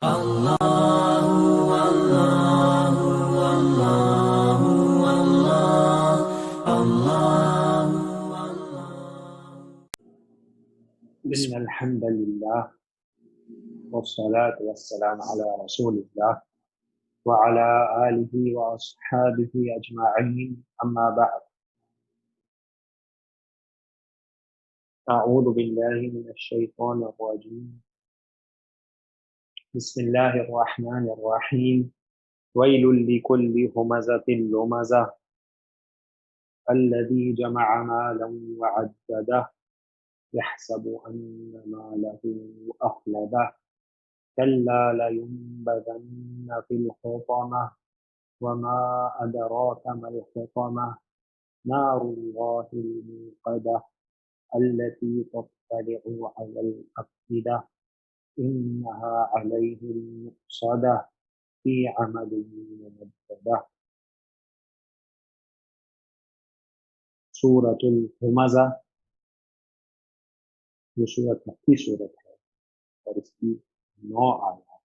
إن الحمد لله والصلاة والسلام على رسول الله وعلى آله وأصحابه أجمعين أما بعد أعوذ بالله من الشيطان الرجيم بسم الله الرحمن الرحيم ويل لكل همزة لمزة الذي جمع مالا وعدده يحسب أن ماله أخلده كلا لينبذن في الحطمة وما أدراك ما الحطمة نار الله الموقدة التي تطلع على الأفئدة إنها عليهم مؤصدة في عمد ممددة. سورة الہمزہ یہ سورت مکی سورت ہے اور اس کی 9 آیات.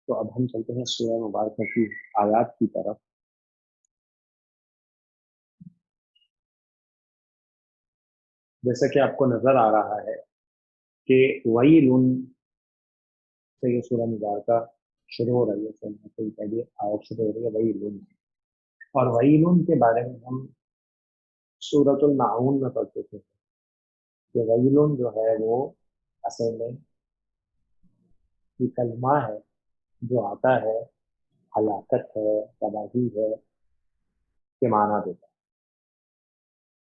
تو اب ہم چلتے ہیں سورہ مبارکہ کی آیات کی طرف. جیسا کہ آپ کو نظر آ رہا ہے کہ ویل سے یہ سورہ مبارکہ شروع ہو رہی ہے. پہلے آیت شروع ہو رہی ہے ویل، اور ویل کے بارے میں ہم سورۃ الماعون میں پڑھتے تھے کہ ویل جو ہے وہ اصل میں یہ کلمہ ہے جو آتا ہے ہلاکت ہے، تباہی ہے کے معنی دیتا ہے.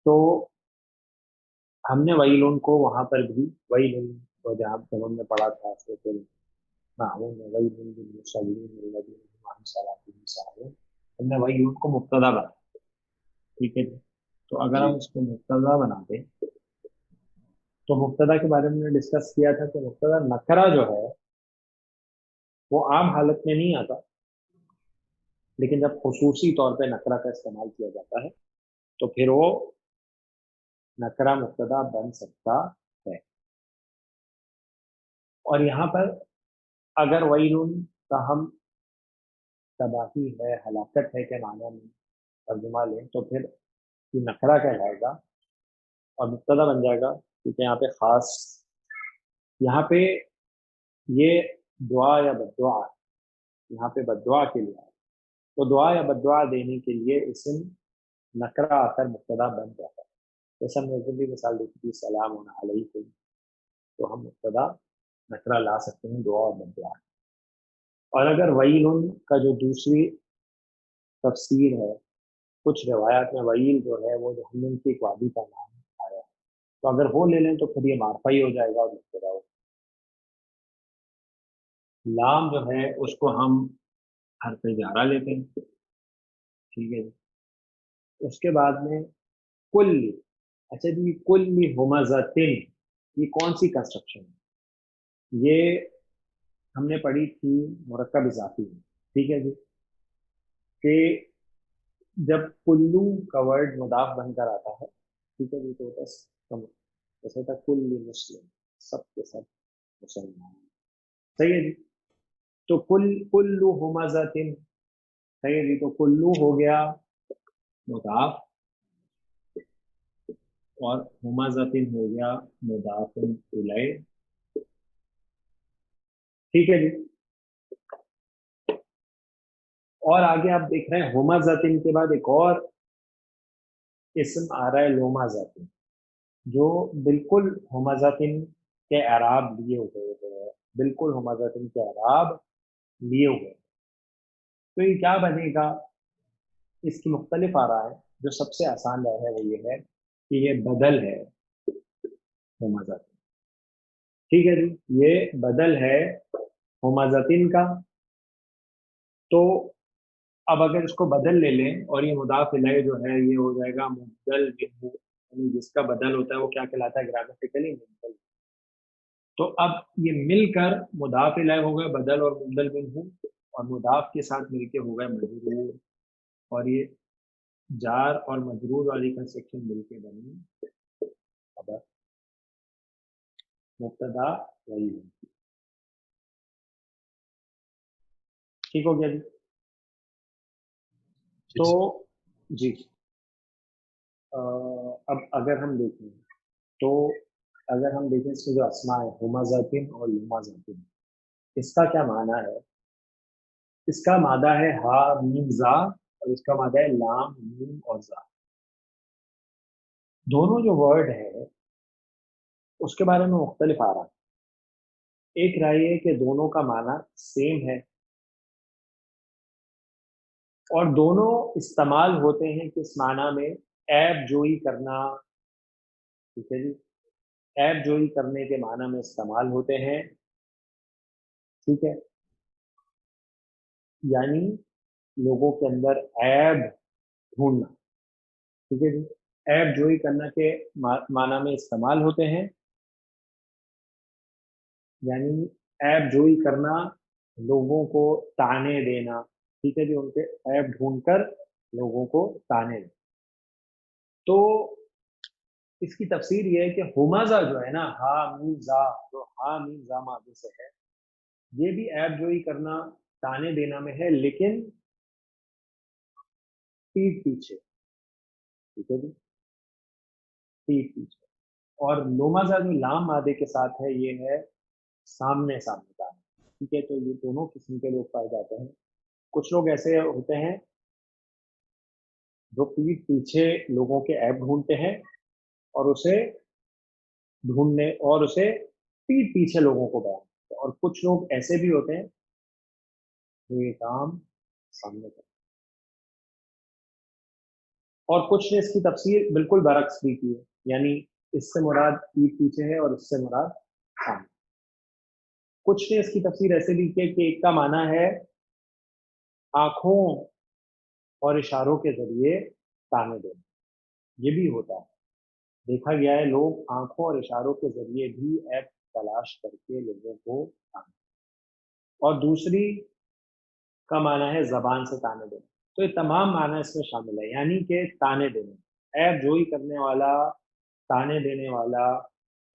تو ہم نے ویل کو وہاں پر بھی ویل کو جہاں ہم نے پڑھا تھا سورۃ الماعون میں ویل للمصلین الذین هم عن صلاتهم ساہون، ہم نے ویل کو مبتدا بنا. ٹھیک ہے جی. تو اگر ہم اس کو مبتدا بناتے تو مبتدا کے بارے میں ڈسکس کیا تھا کہ مبتدا نکرہ جو ہے وہ عام حالت میں نہیں آتا، لیکن جب خصوصی طور پہ نکرہ کا استعمال کیا جاتا ہے تو پھر وہ نکرہ مبتدا بن سکتا ہے. اور یہاں پر اگر ویل کا ہم تباہی ہے، ہلاکت ہے کے معنی میں ترجمہ لیں تو پھر یہ نکرہ کہلائے گا اور مبتدا بن جائے گا، کیونکہ یہاں پہ خاص یہاں پہ یہ دعا یا بددعا یہاں پہ بددعا کے لیے، تو دعا یا بددعا دینے کے لیے اسم نکرہ آ کر مبتدا بن جاتا ہے. جیسے ہم نے بھی مثال دیکھی تھی سلام علیکم، تو ہم مبتدا نکرہ لا سکتے ہیں دعا اور بددعا. اور اگر ویل کا جو دوسری تفسیر ہے، کچھ روایات میں ویل جو ہے وہ جہنم کی ایک وادی کا نام آیا ہے، تو اگر وہ لے لیں تو پھر یہ معرفہ ہی ہو جائے گا اور مبتدا ہو. لام جو ہے اس کو ہم حرف جارہ لیتے ہیں. ٹھیک ہے جی. اس کے بعد میں کل، اچھا جی کل ہمزتن یہ کون سی کنسٹرکشن ہے؟ یہ ہم نے پڑھی تھی مرکب اضافی میں. ٹھیک ہے جی. کہ جب کلو کا ورڈ مضاف بن کر آتا ہے، ٹھیک ہے جی، تو بس جیسے ہوتا کل مسلم، سب کے سب مسلمان. صحیح ہے جی. تو کلو ہمزتن، صحیح ہے جی. تو کلو ہو گیا مضاف اور ہمزتن ہو گیا مضاف الیہ. ٹھیک ہے جی. اور آگے آپ دیکھ رہے ہیں ہمزتن کے بعد ایک اور اسم آ رہا ہے لومازتن، جو بالکل ہمزتن کے اعراب لیے ہوئے ہیں، بالکل ہمزتن کے اعراب لیے ہوئے. تو یہ کیا بنے گا؟ اس کی مختلف آ رہا ہے. جو سب سے آسان ہے وہ یہ ہے کہ یہ بدل ہے ہمزتن. ٹھیک ہے جی. یہ بدل ہے ہمزتن کا. تو اب اگر اس کو بدل لے لیں اور یہ مضاف الیہ جو ہے یہ ہو جائے گا مبدل منہ، یعنی جس کا بدل ہوتا ہے وہ کیا کہلاتا ہے گرامٹیکلی مبدل. تو اب یہ مل کر مضاف الیہ ہو گئے بدل اور مبدل منہ، اور مضاف کے ساتھ مل کے ہو گئے مجرور، اور یہ جار اور مجرور والی کنسٹرکشن مل کے بنی خبر. मुब्तदा वही। ठीक हो गया जी। तो जी अब अगर हम देखें तो अगर हम देखें इसमें जो अस्मा है हुमाज़ातिन और लुमाज़ातिन, इसका क्या माना है? इसका मादा है हा मीम जा, और इसका मादा है लाम मीम और जा। दोनों जो वर्ड है उसके बारे में मुख्तलिफ आ रहा है। एक राय है कि दोनों का माना सेम है, और दोनों इस्तेमाल होते हैं किस माना में? ऐब जोई करना। ठीक है जी, ऐब जोई करने के माना में इस्तेमाल होते हैं। ठीक है, यानी लोगों के अंदर ऐब ढूंढना। ठीक है जी, ऐब जोई करना के माना में इस्तेमाल होते हैं, यानी ऐब जोई करना, लोगों को ताने देना। ठीक है जी, उनके ऐब ढूंढकर लोगों को ताने देना। तो इसकी तफसीर ये है कि हुमाजा जो है ना, हा मीम जा, जो हा मीम जा मादे से है, ये भी ऐब जोई करना, ताने देना में है, लेकिन पीठ पीछे। ठीक है जी, पीठ पीछे। और लोमाजा जो लाम मादे के साथ है, ये है सामने सामने ताने। ठीक है, तो ये दोनों किस्म के लोग पाए जाते हैं। कुछ लोग ऐसे होते हैं जो पीठ पीछे लोगों के ऐब ढूंढते हैं, और उसे पीठ पीछे लोगों को बयान करते हैं। और कुछ लोग ऐसे भी होते हैं जो ये काम सामने करते हैं। और कुछ ने इसकी तफसीर बिल्कुल बरक्स भी की है, यानी इससे मुराद पीठ पीछे है और इससे मुराद सामने। कुछ ने इसकी तफसीर ऐसे भी की है कि एक का माना है आंखों और इशारों के जरिए ताने देना। ये भी होता है, देखा गया है लोग आंखों और इशारों के जरिए भी ऐप तलाश करके लोगों को ताने। और दूसरी का माना है जबान से ताने देना। तो ये तमाम माना इसमें शामिल है, यानी कि ताने देना, ऐप जोई करने वाला, ताने देने वाला,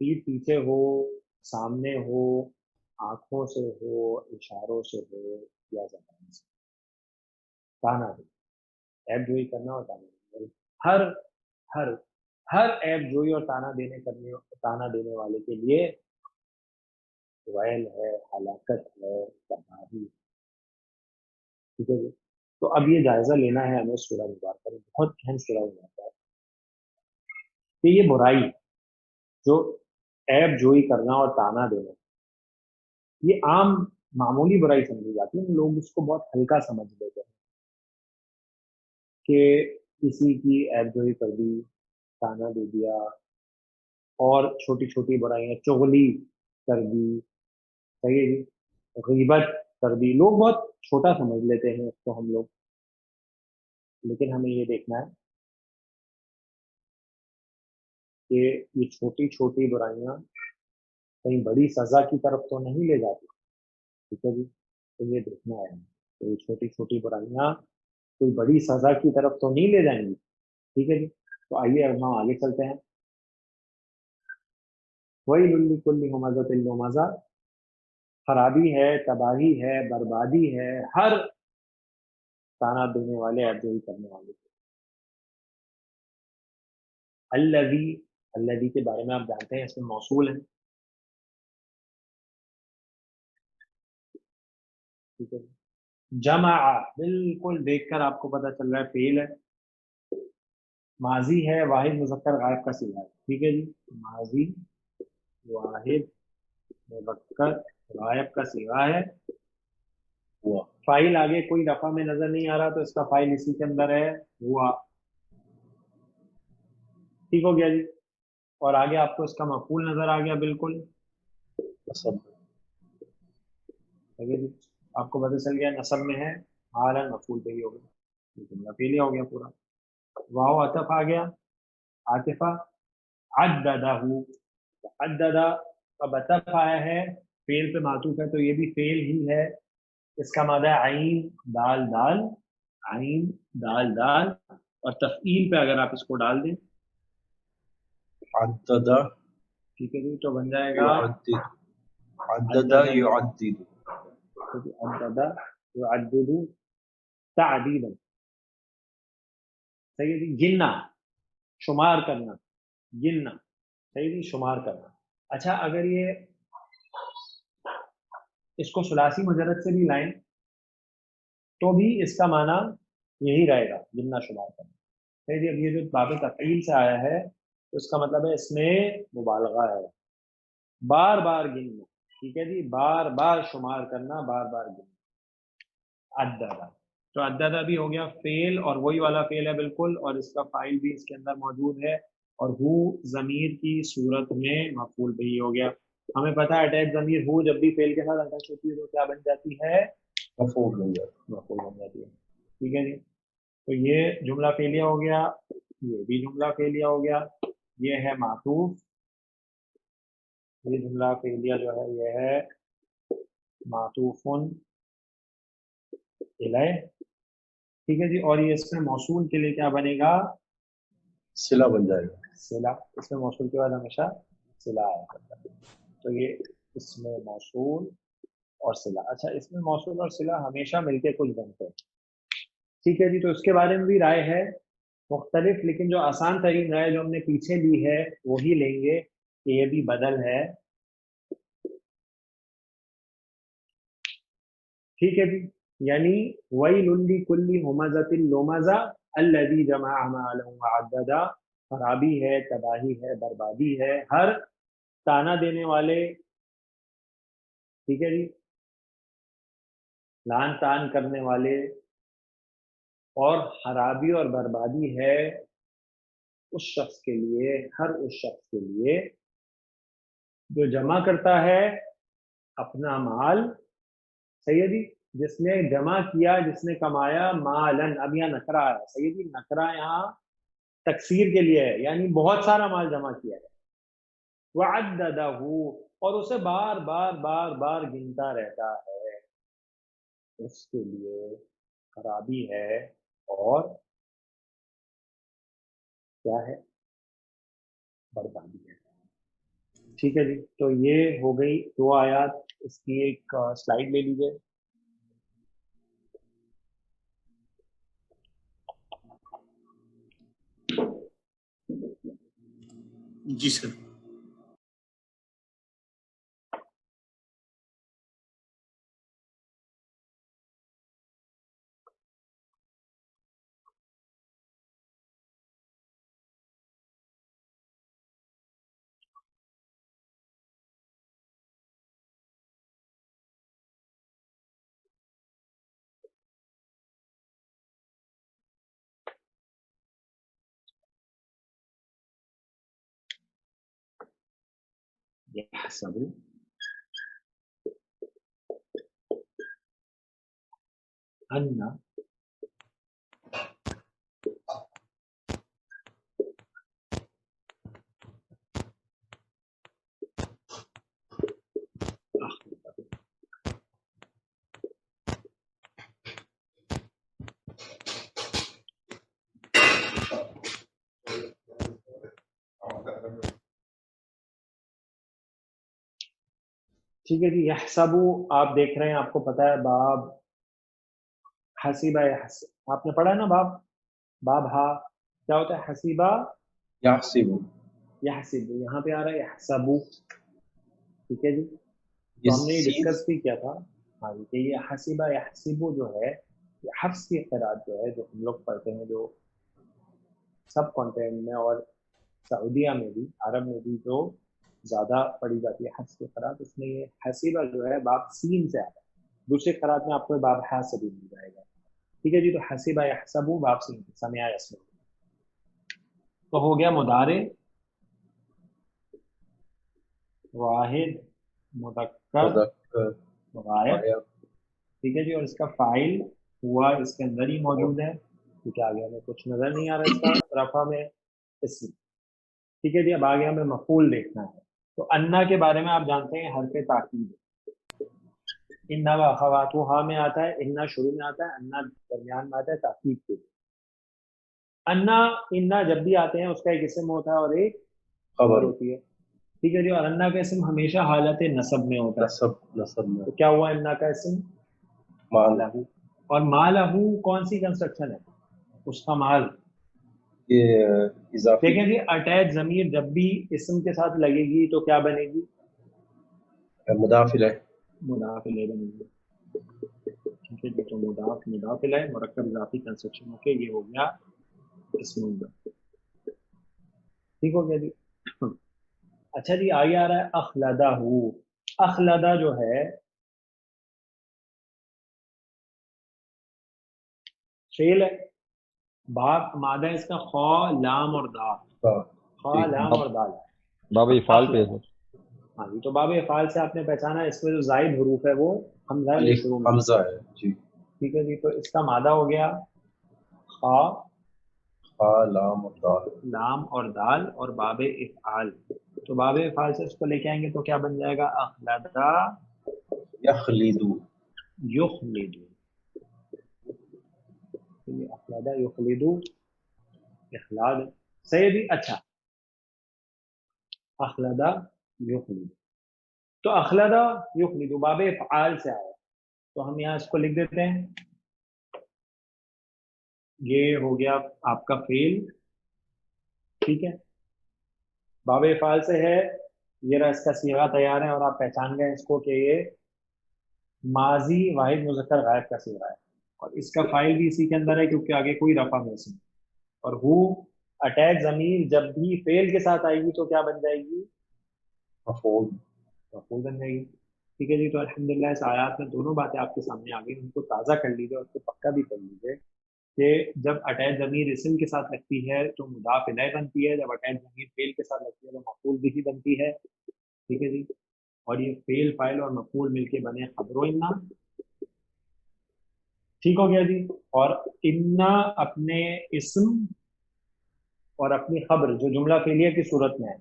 पीठ पीछे हो, सामने हो, आंखों से हो, इशारों से हो, या जबान से ताना देना। ऐप जोई करना और ताना देना, हर हर हर ऐप जोई और ताना देने वाले के लिए वैल है, हलाकत है, तबाही। ठीक है जी। तो अब ये जायजा लेना है हमें सूरह मुबारक में, बहुत अहम सूरह मुबारक है, कि ये बुराई जो ऐब जोई करना और ताना देना, ये आम मामूली बुराई समझी जाती है। लोग इसको बहुत हल्का समझ लेते हैं कि किसी की ऐब जोई कर दी, ताना दे दिया, और छोटी छोटी बुराइयां, चुगली कर दी, सही है जी, गीबत कर दी, लोग बहुत छोटा समझ लेते हैं इसको हम लोग। लेकिन हमें ये देखना है कि ये छोटी छोटी बुराइयां कहीं बड़ी सजा की तरफ तो नहीं ले जाती। ठीक है जी, तो ये देखना है तो ये छोटी छोटी बुराइयां कोई बड़ी सजा की तरफ तो नहीं ले जाएंगी। ठीक है जी, तो आइए अब हम आगे चलते हैं। वही लुल्ली कुल्ली हुमाजा तिल्लुमाजा, खराबी है, तबाही है, बर्बादी है हर ताना देने वाले, अर्जुई करने वाले। अल्लवी, अल्लवी के बारे में आप जानते हैं, इसमें मौसूल है। ठीक है, जमा, बिल्कुल देखकर आपको पता चल रहा है फेल है। माजी है, वाहिद मुजक्कर गायब का सिला है। ठीक है जी, माजी वाहिद मुजक्कर गायब का सिला है। हुआ, फाइल आगे कोई दफा में नजर नहीं आ रहा, तो इसका फाइल इसी के अंदर है, हुआ। ठीक हो गया जी। और आगे आपको इसका मफूल नजर आ गया, बिल्कुल नसब। ठीक है जी, आपको पता चल गया नसब में है, हालन मफूल पे ही हो गया, जुमला फेलिया हो गया पूरा। वाओ अतफ आ गया, आतिफा, अद्ददाहू, अद्ददा, अब अतफ आया है, फेल पे मातूफ है, तो ये भी फेल ही है। इसका मादा है आइन दाल दाल, आइन दाल दाल। और तफईल पे अगर आप इसको डाल दें, अद्ददा ٹھیک ہے جی، تو بن جائے گا عدد يعدد. عدد يعدد تعدیدا. صحیح ہے جی، گننا، شمار کرنا، گننا. صحیح جی، شمار کرنا. اچھا اگر یہ اس کو ثلاثی مجرد سے بھی لائیں تو بھی اس کا معنی یہی رہے گا، گننا شمار کرنا. صحیح جی، اب یہ جو باب تفعیل سے آیا ہے تو اس کا مطلب ہے اس میں مبالغہ ہے، بار بار گننا. ٹھیک ہے جی، بار بار شمار کرنا، بار بار گننا. عددہ، تو عددہ بھی ہو گیا فعل، اور وہی والا فعل ہے بالکل، اور اس کا فاعل بھی اس کے اندر موجود ہے، اور ہو ضمیر کی صورت میں مفعول بھی ہو گیا. ہمیں پتا ہے اٹیچ ضمیر ہو جب بھی فعل کے ساتھ اٹیچ ہوتی ہے تو کیا بن جاتی ہے؟ مفعول بن جاتا. مفعول بن جاتی ہے. ٹھیک ہے جی، تو یہ جملہ فعلیہ ہو گیا، یہ بھی جملہ فعلیہ ہو گیا. یہ ہے معطوف، یہ جملہ فعلیہ جو ہے یہ ہے معطوف الیہ. ٹھیک ہے جی، اور یہ اس میں موصول کے لیے کیا بنے گا؟ صلہ بن جائے گا. صلہ. اس میں موصول کے بعد ہمیشہ صلہ آیا کرتا ہے. تو یہ اس میں موصول اور صلہ. اچھا، اس میں موصول اور صلہ ہمیشہ مل کے کچھ بنتے ہیں. ٹھیک ہے جی، تو اس کے بارے میں بھی رائے ہے مختلف، لیکن جو آسان ترین رائے جو ہم نے پیچھے لی ہے وہی لیں گے کہ یہ بھی بدل ہے. ٹھیک ہے جی، یعنی ویل لکل ہمزۃ لمزہ الذی جمع مالا وعددا. خرابی ہے، تباہی ہے، بربادی ہے ہر تانا دینے والے، ٹھیک ہے جی، لان تان کرنے والے، اور خرابی اور بربادی ہے اس شخص کے لیے، ہر اس شخص کے لیے جو جمع کرتا ہے اپنا مال. صحیح ہے جی، جس نے جمع کیا، جس نے کمایا مالن. اب یہاں نکرا ہے. صحیح ہے جی، نکرا یہاں تکسیر کے لیے ہے، یعنی بہت سارا مال جمع کیا ہے. وعددہ، اور اسے بار بار بار بار گنتا رہتا ہے. اس کے لیے خرابی ہے اور کیا ہے؟ بربادی ہے. ٹھیک ہے جی، تو یہ ہو گئی دو آیات. اس کی ایک سلائیڈ لے لیجیے. جی سر. يحسب أن ٹھیک ہے جی، یحسبو آپ دیکھ رہے ہیں، آپ کو پتا ہے باب حسیبہ یحسب آپ نے پڑھا ہے نا، باب ہا کیا ہوتا ہے؟ حسیبہ یحسب. یحسب، یہاں پہ آ رہا ہے یحسبو. ٹھیک ہے جی، تو ہم نے یہ ڈسکس بھی کیا تھا ہاں جی، کہ یہ حسیبہ یحسبو جو ہے یہ حفظ کی قرات جو ہے، جو ہم لوگ پڑھتے ہیں جو سب کانٹینٹ میں اور سعودیہ میں بھی، عرب میں بھی جو زیادہ پڑھی جاتی ہے حفظ کی قرات، اس میں یہ حسیبہ جو ہے باب سین سے آتا ہے. دوسرے قرات میں آپ کو باب ہا سے بھی مل جائے گا. ٹھیک ہے جی، تو حسیبہ یحسبو باب سین سمع یسمع. تو ہو گیا مضارع واحد مذکر مذکر غائب. غائب. ٹھیک ہے جی، اور اس کا فاعل ہوا اس کے اندر ہی موجود ہے کیونکہ آگے ہمیں کچھ نظر نہیں آ رہا اس کا رفع میں اسم. ٹھیک ہے جی، اب آگے ہمیں مفعول دیکھنا ہے. تو انا کے بارے میں آپ جانتے ہیں حرف تاکید، انا و اخواتها میں آتا ہے، انا شروع میں آتا ہے، انا درمیان میں آتا ہے تاکید کے لیے. انا جب بھی آتے ہیں اس کا ایک اسم ہوتا ہے اور ایک خبر خبر. ہوتی ہے. ठीक है जी। और अन्ना का इसम हमेशा हालत नसब में होता है, नसब, नसब में तो क्या हुआ अन्ना का इसम? माल। मालहू। और मालहू कौन सी कंस्ट्रक्शन है? उसका माल। ये इजाफी देखें जी, अटैच जमीर जब भी इसम के साथ लगेगी तो क्या बनेगी? मुदाफिल है। मुदाफिल बनेगी। ठीक है जी, तो मुदाफिल है, मुरक्कब इजाफी कंस्ट्रक्शन ओके, ये हो गया इसम। ठीक हो गया जी। अच्छा जी, आगे आ रहा है अखलदा हु। अखलदा जो है फेल है। बाप मादा है इसका खा, लाम और दाल। हाँ, खा, ठीक। लाम और दाल। बाब इफ़ाल पे है अखलदा। सर। हाँ जी, तो बाब इफ़ाल से आपने पहचाना, इसमें जो जायद हरूफ है वो हमजा है जो अलिफ शुरू में आता हमजा है जी। है। ठीक है जी, तो इसका मादा हो गया खा, खा, लाम और दाल। लाम और दाल और बाब इफ़ाल। तो बाब इफ़ाल से इसको लेके आएंगे तो क्या बन जाएगा? अखलदा यखलिदु। युखलिदु। ठीक है, अखलदा युखलिदु, इखलाद। सही है जी। अच्छा, अखलदा युखलिदु। तो अखलदा युखलिदु बाब इफ़आल से आया, तो हम यहाँ इसको लिख देते हैं। ये हो गया आपका फेल। ठीक है, बाब इफ़आल से है। ये रहा, इसका सीगा तैयार है और आप पहचान गए इसको कि ये माजी वाहिद मुज़क्कर गायब का सीगा है। और इसका फाइल भी इसी के अंदर है क्योंकि आगे कोई रफा में इसमें। और हु अटैच जमीर जब भी फेल के साथ आएगी तो क्या बन जाएगी? मफूल। मफूल बन जाएगी। ठीक है जी, तो अल्हम्दुलिल्लाह इस आयत में दोनों बातें आपके सामने आ गई, उनको ताज़ा कर लीजिए और उसको पक्का भी कर लीजिए कि जब अटैच ज़मीर इसम के साथ लगती है तो मुदाफ इलैह बनती है, जब अटैच ज़मीर फेल के साथ लगती है तो मफूल भी बनती है। ठीक है जी। और ये फेल फाइल और मफूल मिलके बने खबरो इन्ना। ठीक हो गया जी। और इन्ना अपने इसम और अपनी खबर जो जुमला फेलिया की सूरत में है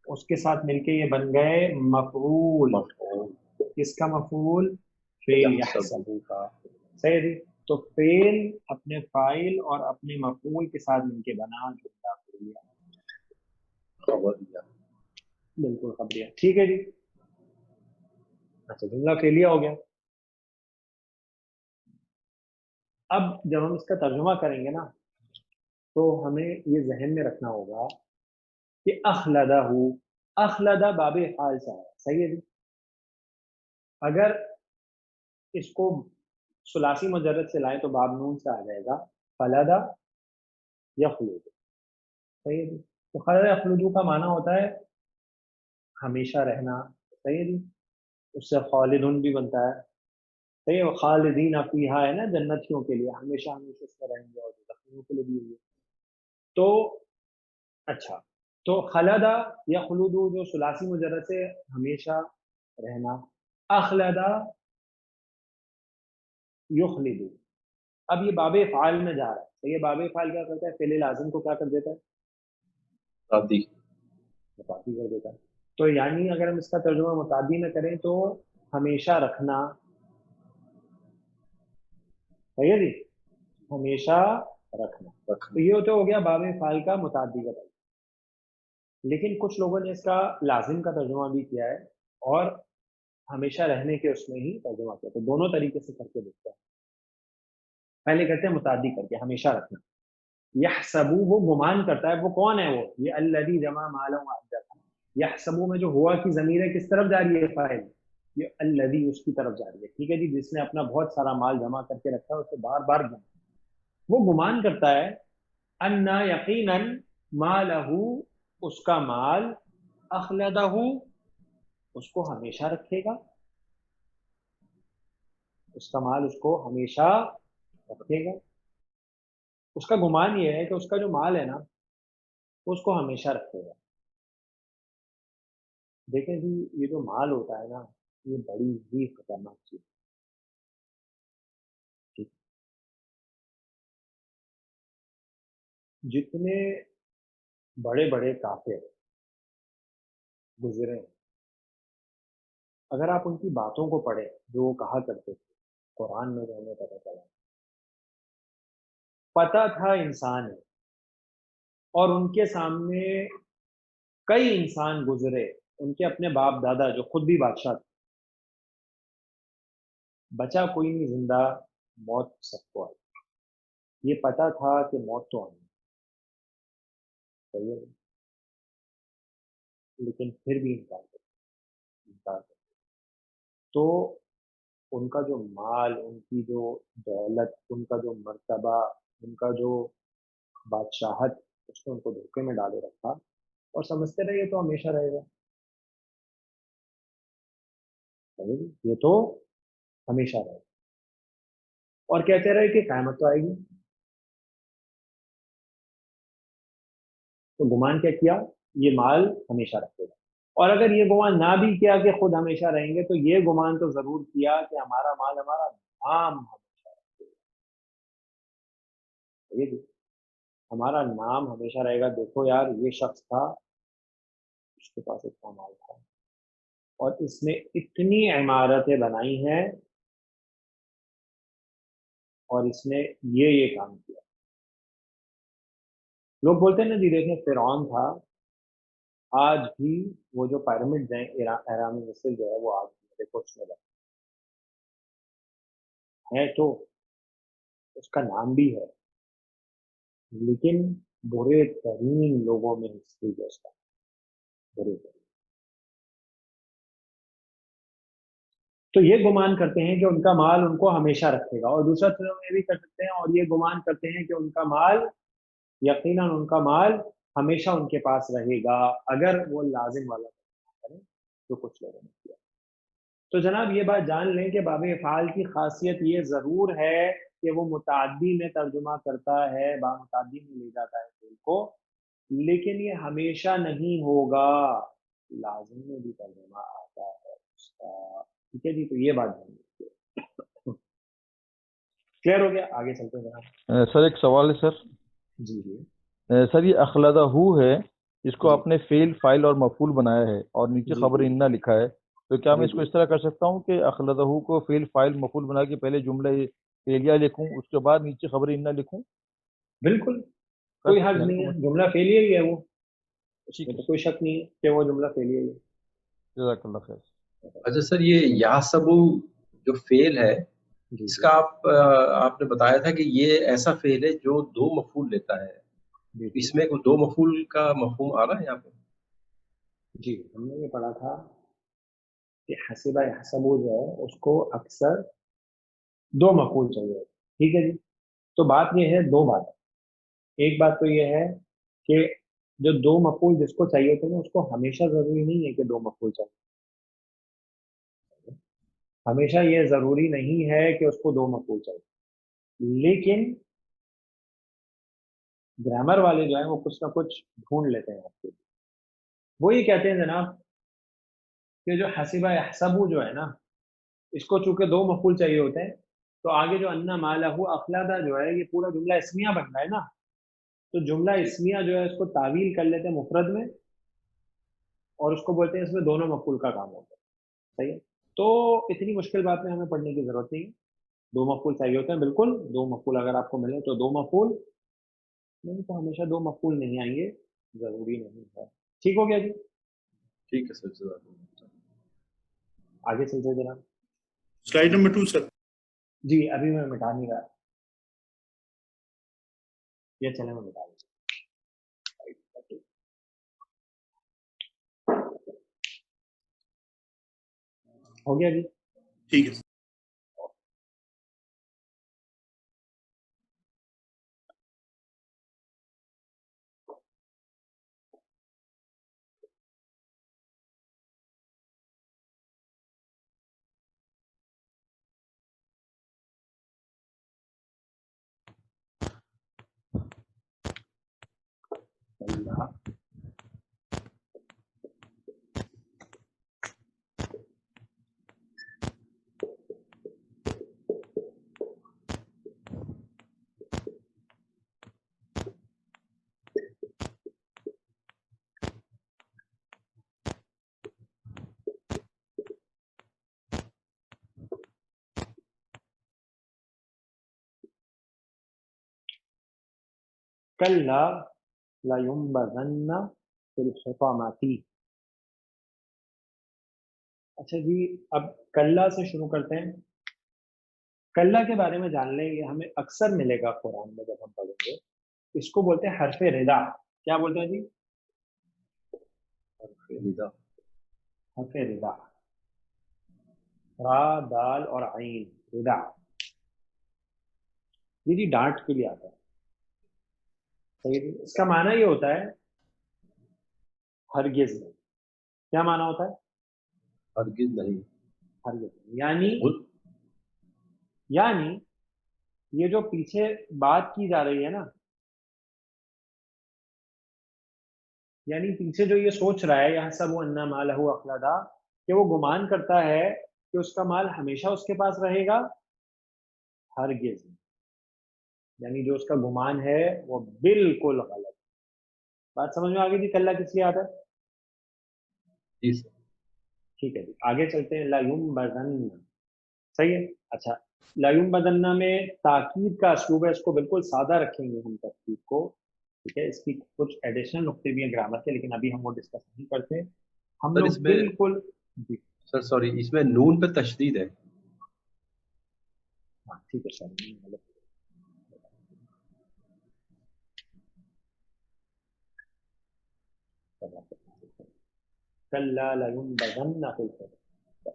उसके साथ मिलके ये बन गए मफूल। मफूल। किसका मफूल? फेल यहसबु। यहसबू का। सही है जी। तो फेल अपने फाइल और अपने मफूल के साथ मिलके बना जुमला फेलिया। खबरिया। बिल्कुल खबरिया। ठीक है जी। अच्छा, जुमला फेलिया हो गया। अब जब हम इसका तर्जुमा करेंगे ना, तो हमें ये जहन में रखना होगा कि अखलदा हु, अखलदा बाबे हाल से आया। सही है जी। अगर इसको सुलासी मुजर्रद से लाए तो बाब नून से आ जाएगा फलदा यखलुद। सही है जी। तो खलदा यखलुदू का माना होता है हमेशा रहना। सही है जी। उससे खालिदुन भी बनता है। सही है, खालिदीन फीहा है ना, जन्नतियों के लिए हमेशा हमेशा उसमें रहेंगे, और जख्मियों के लिए भी है। तो अच्छा, तो खलदा यखलुदू जो सुलासी मुजर्रद से हमेशा रहना, अखलदा युखलिदू। अब ये बाबे फाल में जा रहा है, तो ये बाबे फाल क्या करता है? फेले लाजिम को क्या कर देता है? शादी। मुतादी कर देता है। तो यानी अगर हम इसका तर्जुमा मुतादी में करें तो हमेशा रखना। सही है जी, हमेशा रखना। तो रखना। ये तो हो गया बाबे फाल का मुतादी का तर्जुमा। लेकिन कुछ लोगों ने इसका लाजिम का तर्जुमा भी किया है और हमेशा रहने के उसमें ही तर्जुमा किया, तो दोनों तरीके से करके देखते हैं। पहले करते हैं मुतादी करके, हमेशा रखना। यहसबू वो गुमान करता है, वो कौन है? वो ये अल्लदी जमा मालूम। यहसबू में जो हुआ की जमीर है किस तरफ जा रही है? फाइल। ये अल्लदी उसकी तरफ जा रही है। ठीक है जी, जिसने अपना बहुत सारा माल जमा करके रखा है, उसे बार बार गिना। वो गुमान करता है अन्ना यकीनन मालहू, उसका माल, अखलदहू, उसको हमेशा रखेगा। उसका माल उसको हमेशा रखेगा। उसका गुमान ये है कि उसका जो माल है ना, वो उसको हमेशा रखेगा। देखें जी, ये जो माल होता है ना, ये बड़ी ही खतरनाक चीज है। जितने बड़े बड़े काफिर गुजरे हैं, अगर आप उनकी बातों को पढ़ें जो वो कहा करते थे, कुरान में जो हमें पता चला, पता था इंसान है और उनके सामने کئی انسان گزرے ان کے اپنے باپ دادا جو خود بھی بادشاہ تھے، بچا کوئی نہیں زندہ، موت سب کو آئی، یہ پتا تھا کہ موت تو آنی ہے، لیکن پھر بھی انکار کرتے تو ان کا جو مال، ان کی جو دولت، ان کا جو مرتبہ، ان کا جو بادشاہت، اس نے ان کو دھوکے میں ڈالے رکھا اور سمجھتے رہے یہ تو ہمیشہ رہے گا، یہ تو ہمیشہ رہے گا، اور کہتے رہے کہ قیامت تو آئے گی۔ تو گمان کیا کیا؟ یہ مال ہمیشہ رکھے گا، اور اگر یہ گمان نہ بھی کیا کہ خود ہمیشہ رہیں گے، تو یہ گمان تو ضرور کیا کہ ہمارا مال، ہمارا نام ہمیشہ رکھے گا، یہ ہمارا نام ہمیشہ رہے گا۔ دیکھو یار، یہ شخص تھا، اس کے پاس اتنا مال تھا اور اس نے اتنی عمارتیں بنائی ہیں اور اس نے یہ کام کیا۔ لوگ بولتے ہیں نا جی، دیکھیں فرعون تھا، آج بھی وہ جو پیرامڈ ہیں اہرام مصر جو ہے وہ آج بھی دیکھو اس میں ہے، تو اس کا نام بھی ہے، لیکن برے ترین لوگوں میں ہسٹری جو اس کا برے ترین، تو یہ گمان کرتے ہیں کہ ان کا مال ان کو ہمیشہ رکھے گا، اور دوسرا چیزوں میں بھی کر سکتے ہیں، اور یہ گمان کرتے ہیں کہ ان کا مال، یقیناً ان کا مال ہمیشہ ان کے پاس رہے گا اگر وہ لازم والا کریں جو کچھ لوگوں نے کیا۔ تو جناب یہ بات جان لیں کہ باب افعال کی خاصیت یہ ضرور ہے کہ وہ متعدی میں ترجمہ کرتا ہے، با متعدی میں لے جاتا ہے فعل کو، لیکن یہ ہمیشہ نہیں ہوگا، لازم میں بھی ترجمہ آتا ہے اس کا، ٹھیک ہے جی؟ تو یہ بات جان لیں، کلیئر ہو گیا؟ آگے چلتے ہیں جناب۔ سر ایک سوال ہے سر۔ جی جی سر یہ اخلدہ ہے، اس کو جی آپ نے فعل، فاعل اور مفعول بنایا ہے اور نیچے جی خبر جی اننا لکھا ہے، تو کیا میں جی اس کو جی اس طرح کر سکتا ہوں کہ اخلدہ کو فعل، فاعل، مفعول بنا کے پہلے جملہ فعلیہ لکھوں، اس کے بعد نیچے خبر اننا لکھوں؟ بالکل، کر کوئی سکتے حرج ہیں نا نہیں تو ہے، میں؟ جملہ فعلیہ ہی ہے وہ، اس میں ٹھیک ہے تو سر، کوئی شک نہیں ہے کہ وہ جملہ فعلیہ ہی ہے۔ جزاک اللہ خیر۔ اچھا سر، یہ یاسبو جو فعل ہے، جی اس جی کا آپ نے بتایا تھا کہ یہ ایسا فعل ہے جو دو مفعول لیتا ہے، جی جی اس میں کوئی دو مفعول کا مفہوم آ رہا ہے یہاں پہ؟ جی، ہم نے یہ پڑھا تھا کہ حسبہ یحسبو جو ہے اس کو اکثر دو مفعول چاہیے، ٹھیک ہے جی؟ تو بات یہ ہے، دو بات ہے، ایک بات تو یہ ہے کہ جو دو مفعول جس کو چاہیے ہوتے ہیں اس کو ہمیشہ ضروری نہیں ہے کہ دو مفعول چاہیے، ہمیشہ یہ ضروری نہیں ہے کہ اس کو دو مفعول چاہیے، لیکن گرامر والے جو ہیں وہ کچھ نہ کچھ ڈھونڈ لیتے ہیں آپ کے لیے، وہ یہ کہتے ہیں جناب کہ جو حسبہ یحسبو جو ہے نا، اس کو چونکہ دو مفعول چاہیے ہوتے ہیں، تو آگے جو انا مالہ اخلدہ جو ہے یہ پورا جملہ اسمیہ بن رہا ہے نا، تو جملہ جی اسمیہ جو ہے اس کو تعویل کر لیتے ہیں مفرد میں، اور اس کو بولتے ہیں اس میں دونوں مفعول کا کام ہوتا ہے، صحیح ہے؟ تو اتنی مشکل بات میں ہمیں پڑھنے کی ضرورت نہیں ہے، دو مفعول چاہیے ہوتے ہیں، بالکل دو مفعول اگر آپ کو ملے تو دو مفعول، نہیں تو ہمیشہ دو مفعول نہیں آئیں گے، ضروری نہیں ہے، ٹھیک ہو گیا جی؟ ٹھیک ہے سر، جزاک اللہ۔ آگے چلتے جناب۔ سلائڈ نمبر 2 سر۔ جی ابھی میں مٹا نہیں رہا، یہ چلے میں مٹا دوں، ہو گیا جی؟ ٹھیک ہے سر۔ اللہ کلا لینبذن फिलहुतामाती। अच्छा जी, अब कल्ला से शुरू करते हैं। कल्ला के बारे में जान लें, ये हमें अक्सर मिलेगा कुरान में जब हम पढ़ेंगे। इसको बोलते हैं हरफ रिदा। क्या बोलते हैं जी? हरफ रिदा, रा दाल और आइन, रिदा। ये जी डांट के लिए आता है। सही है? इसका माना ये होता है हरगिज नहीं। क्या माना होता है? हरगिज नहीं। हरगिज नहीं। यानी उल- यानी ये जो पीछे बात की जा रही है ना, यानी पीछे जो ये सोच रहा है, यहाँ सब अन्ना मालहू अखलदा, कि वो गुमान करता है कि उसका माल हमेशा उसके पास रहेगा, हरगिज नहीं। यानी जो उसका गुमान है वो बिल्कुल गलत। बात समझ में आ गई थी? कल्ला किस लिए आता है? जी सर। ठीक है जी, आगे चलते हैं। लायुम बदन्ना। सही है। अच्छा, लायुम बदन्ना में ताकीद का असलूब है, इसको बिल्कुल सादा रखेंगे हम ताकीद को। ठीक है, इसकी कुछ एडिशनल नुक्ते भी हैं ग्रामर के, लेकिन अभी हम वो डिस्कस नहीं करते। हम सर लोग इसमें, बिल्कुल जी, सर सॉरी, इसमें नून पे तशदीद है। हाँ ठीक है सर, मतलब कल्ला लायुम्बदन्ना फिल हितामा।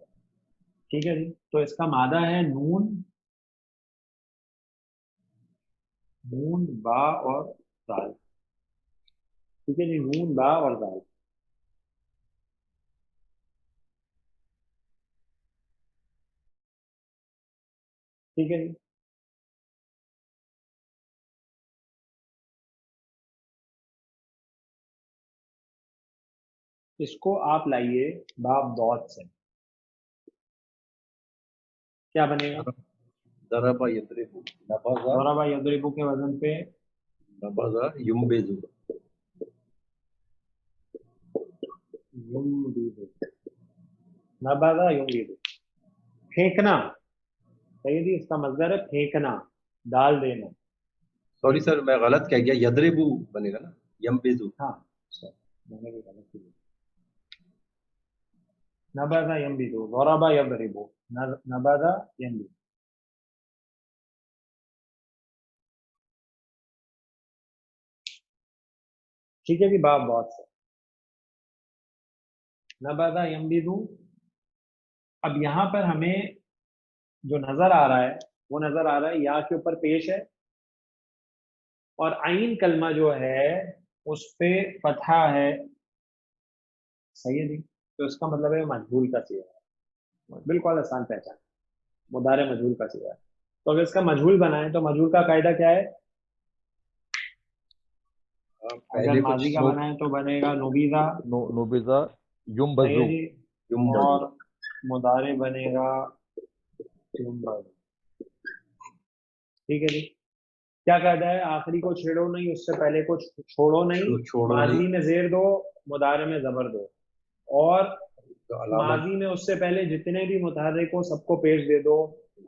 ठीक है जी, तो इसका मादा है नून, नून बा और दाल। ठीक है जी, नून बा और दाल। ठीक है जी, इसको आप लाइए बाब दौत से। क्या बनेगा? दरबा यदरिबु, नबज़ा, दौराबा यदरिबु के वजन पे नबज़ा युम्बिज़ु। युम्बिदु, नबादा युम्बिदु, फेंकना। सही है जी, इसका मजदर है फेंकना, डाल देना। सॉरी सर, मैं गलत कह गया, यदरिबु बनेगा ना, यम्बिज़ु। हाँ सर, मैंने भी गलत किया। नबादा यम्बिदु, दौराबा यदरिबु, नबादा यम्बिदु। ठीक है जी, बाब बहुत से नबादा यम्बिदु। अब यहाँ पर हमें जो नजर आ रहा है वो नजर आ रहा है या के ऊपर पेश है, और आइन कलमा जो है उस पे फतहा है। सही है जी, तो इसका मतलब है मजबूर का सीगा है। बिल्कुल आसान पहचान, मुदारे मजबूर का सीगा है। तो अगर इसका मजहूल बनाए तो मजहूल का कायदा क्या है? अगर पहले कुछ माजी का बनाए तो बनेगा नुबीदा। नुबिजा सही युम्बजु। है जी, युम्बज़ु। और मुदारे बनेगा युम्बज़ु। ठीक है जी, क्या कहता है? आखिरी को छेड़ो नहीं, उससे पहले को छोड़ो नहीं। छोड़ो नहीं, माजी में जेर दो, मुदारे में जबर दो, और तो अलामत। माजी में उससे पहले जितने भी मुतहर्रिक हो सबको पेश दे दो,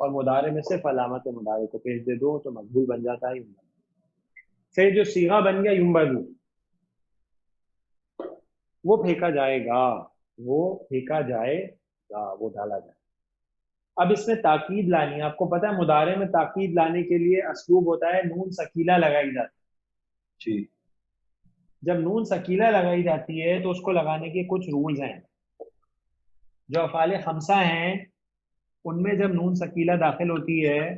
और मुदारे में सिर्फ अलामत मुदारे को पेश दे दो, तो मकबूल बन जाता है युम्बज़ु। से जो सीगा बन गया युम्बज़ु, वो फेंका जाएगा, वो फेंका जाएगा, वो डाला जाए। अब इसमें ताकीद लानी है। आपको पता है मुदारे में ताकीद लाने के लिए असलूब होता है नून सकीला लगाई जाती जी। है। जब नून सकीला लगाई जाती है तो उसको लगाने के कुछ रूल्स हैं। जो अफ़ाले खमसा हैं उनमें जब नून सकीला दाखिल होती है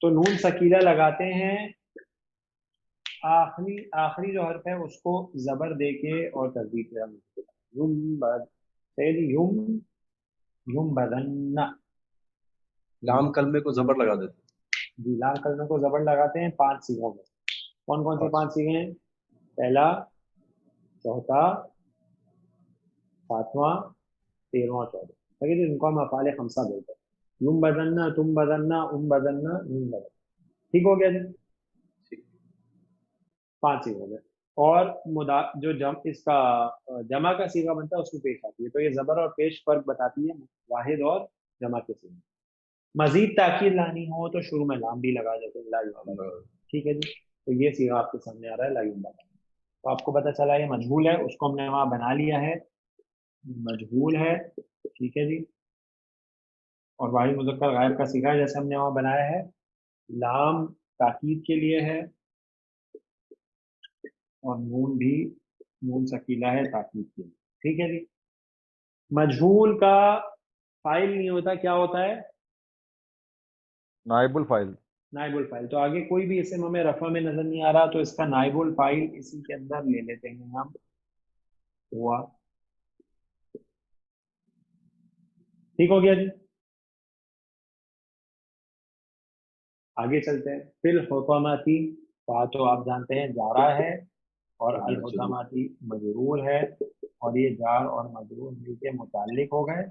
तो नून सकीला लगाते हैं, आखिरी आखिरी जो हर्फ है उसको जबर दे के और तस्दीक से युम बद, युम युम बदन्ना। लाम कलमे को जबर लगा देते जी, लाम कलमे को जबर लगाते हैं 5 सीगों में। कौन कौन से हैं। 5 सीगे हैं? पहला, चौथा, सातवां, 13वां, 14वां। ठीक है जी, इनको हम अफाले खमसा बोलते हैं। युम बदन्ना, तुम बदन्ना, बदन्ना, नुम बदन्ना। ठीक हो गया जी, ठीक। 5 सीगे हो गए। और मुदा जो इसका जमा का सीगा बनता है उसमें पेश आती है, तो ये जबर और पेश फर्क बताती है वाहिद और जमा के सीगे। मजीद ताकीद लानी हो तो शुरू में लाम भी लगा देते हैं, ला युम बदन्ना। ٹھیک ہے جی. تو یہ صیغہ آپ کے سامنے آ رہا ہے لا ينبغي. تو آپ کو پتہ چلا یہ مجہول ہے, اس کو ہم نے وہاں بنا لیا ہے, مجہول ہے. ٹھیک ہے جی. اور واحد مذکر غائب کا صیغہ جیسے ہم نے وہاں بنایا ہے, لام تاکید کے لیے ہے اور نون بھی نون ثقیلہ ہے تاکید کے لیے. ٹھیک ہے جی. مجہول کا فائل نہیں ہوتا, کیا ہوتا ہے؟ نائب الفائل. نائب الفائل. تو آگے کوئی بھی اسم ہمیں رفع میں نظر نہیں آ رہا تو اس کا نائب الفائل اسی کے اندر لے لیتے ہیں ہم, ہوا. ٹھیک ہو گیا جی. آگے چلتے ہیں. فی الحطماتی, تو آپ جانتے ہیں جارا ہے اور الحطماتی مجرور ہے, اور یہ جار اور مجرور مل کے متعلق ہو گئے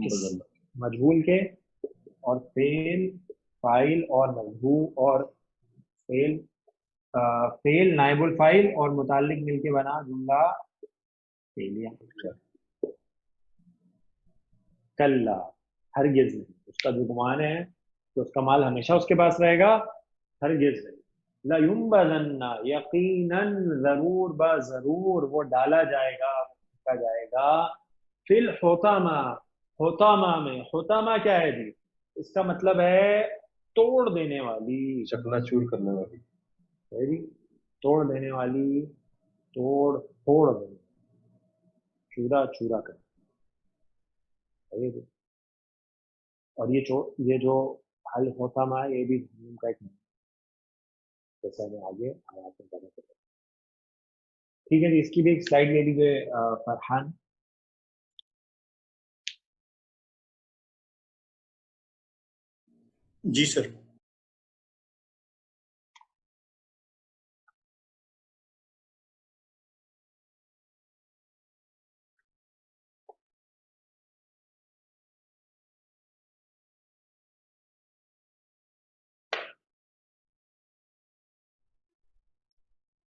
اس مجہول کے, اور فعل فاعل اور مرفوع اور فعل فعل نائب الفاعل اور متعلق مل کے بنا جملہ فعلیہ. کلا, ہرگز نہیں. اس کا جو گمان ہے کہ اس کا مال ہمیشہ اس کے پاس رہے گا, ہرگز نہیں. لَيُنبَذَنَّ, یقیناً ضرور با ضرور وہ ڈالا جائے گا, پھینکا جائے گا, فی الحطمہ, حطمہ میں. حطمہ کیا ہے جی؟ اس کا مطلب ہے توڑ دینے والی, چکنا چور کرنے والی. ہے جی, توڑ دینے والی, توڑ پھوڑ دینے, چورا چورا کر. اور یہ جو حل حطمہ یہ بھی جہنم کا ایک نام ہے, جیسا ہمیں آگے آیات میں پتہ چلے. ٹھیک ہے جی. اس کی بھی ایک سلائڈ لے لیجیے فرحان. جی سر.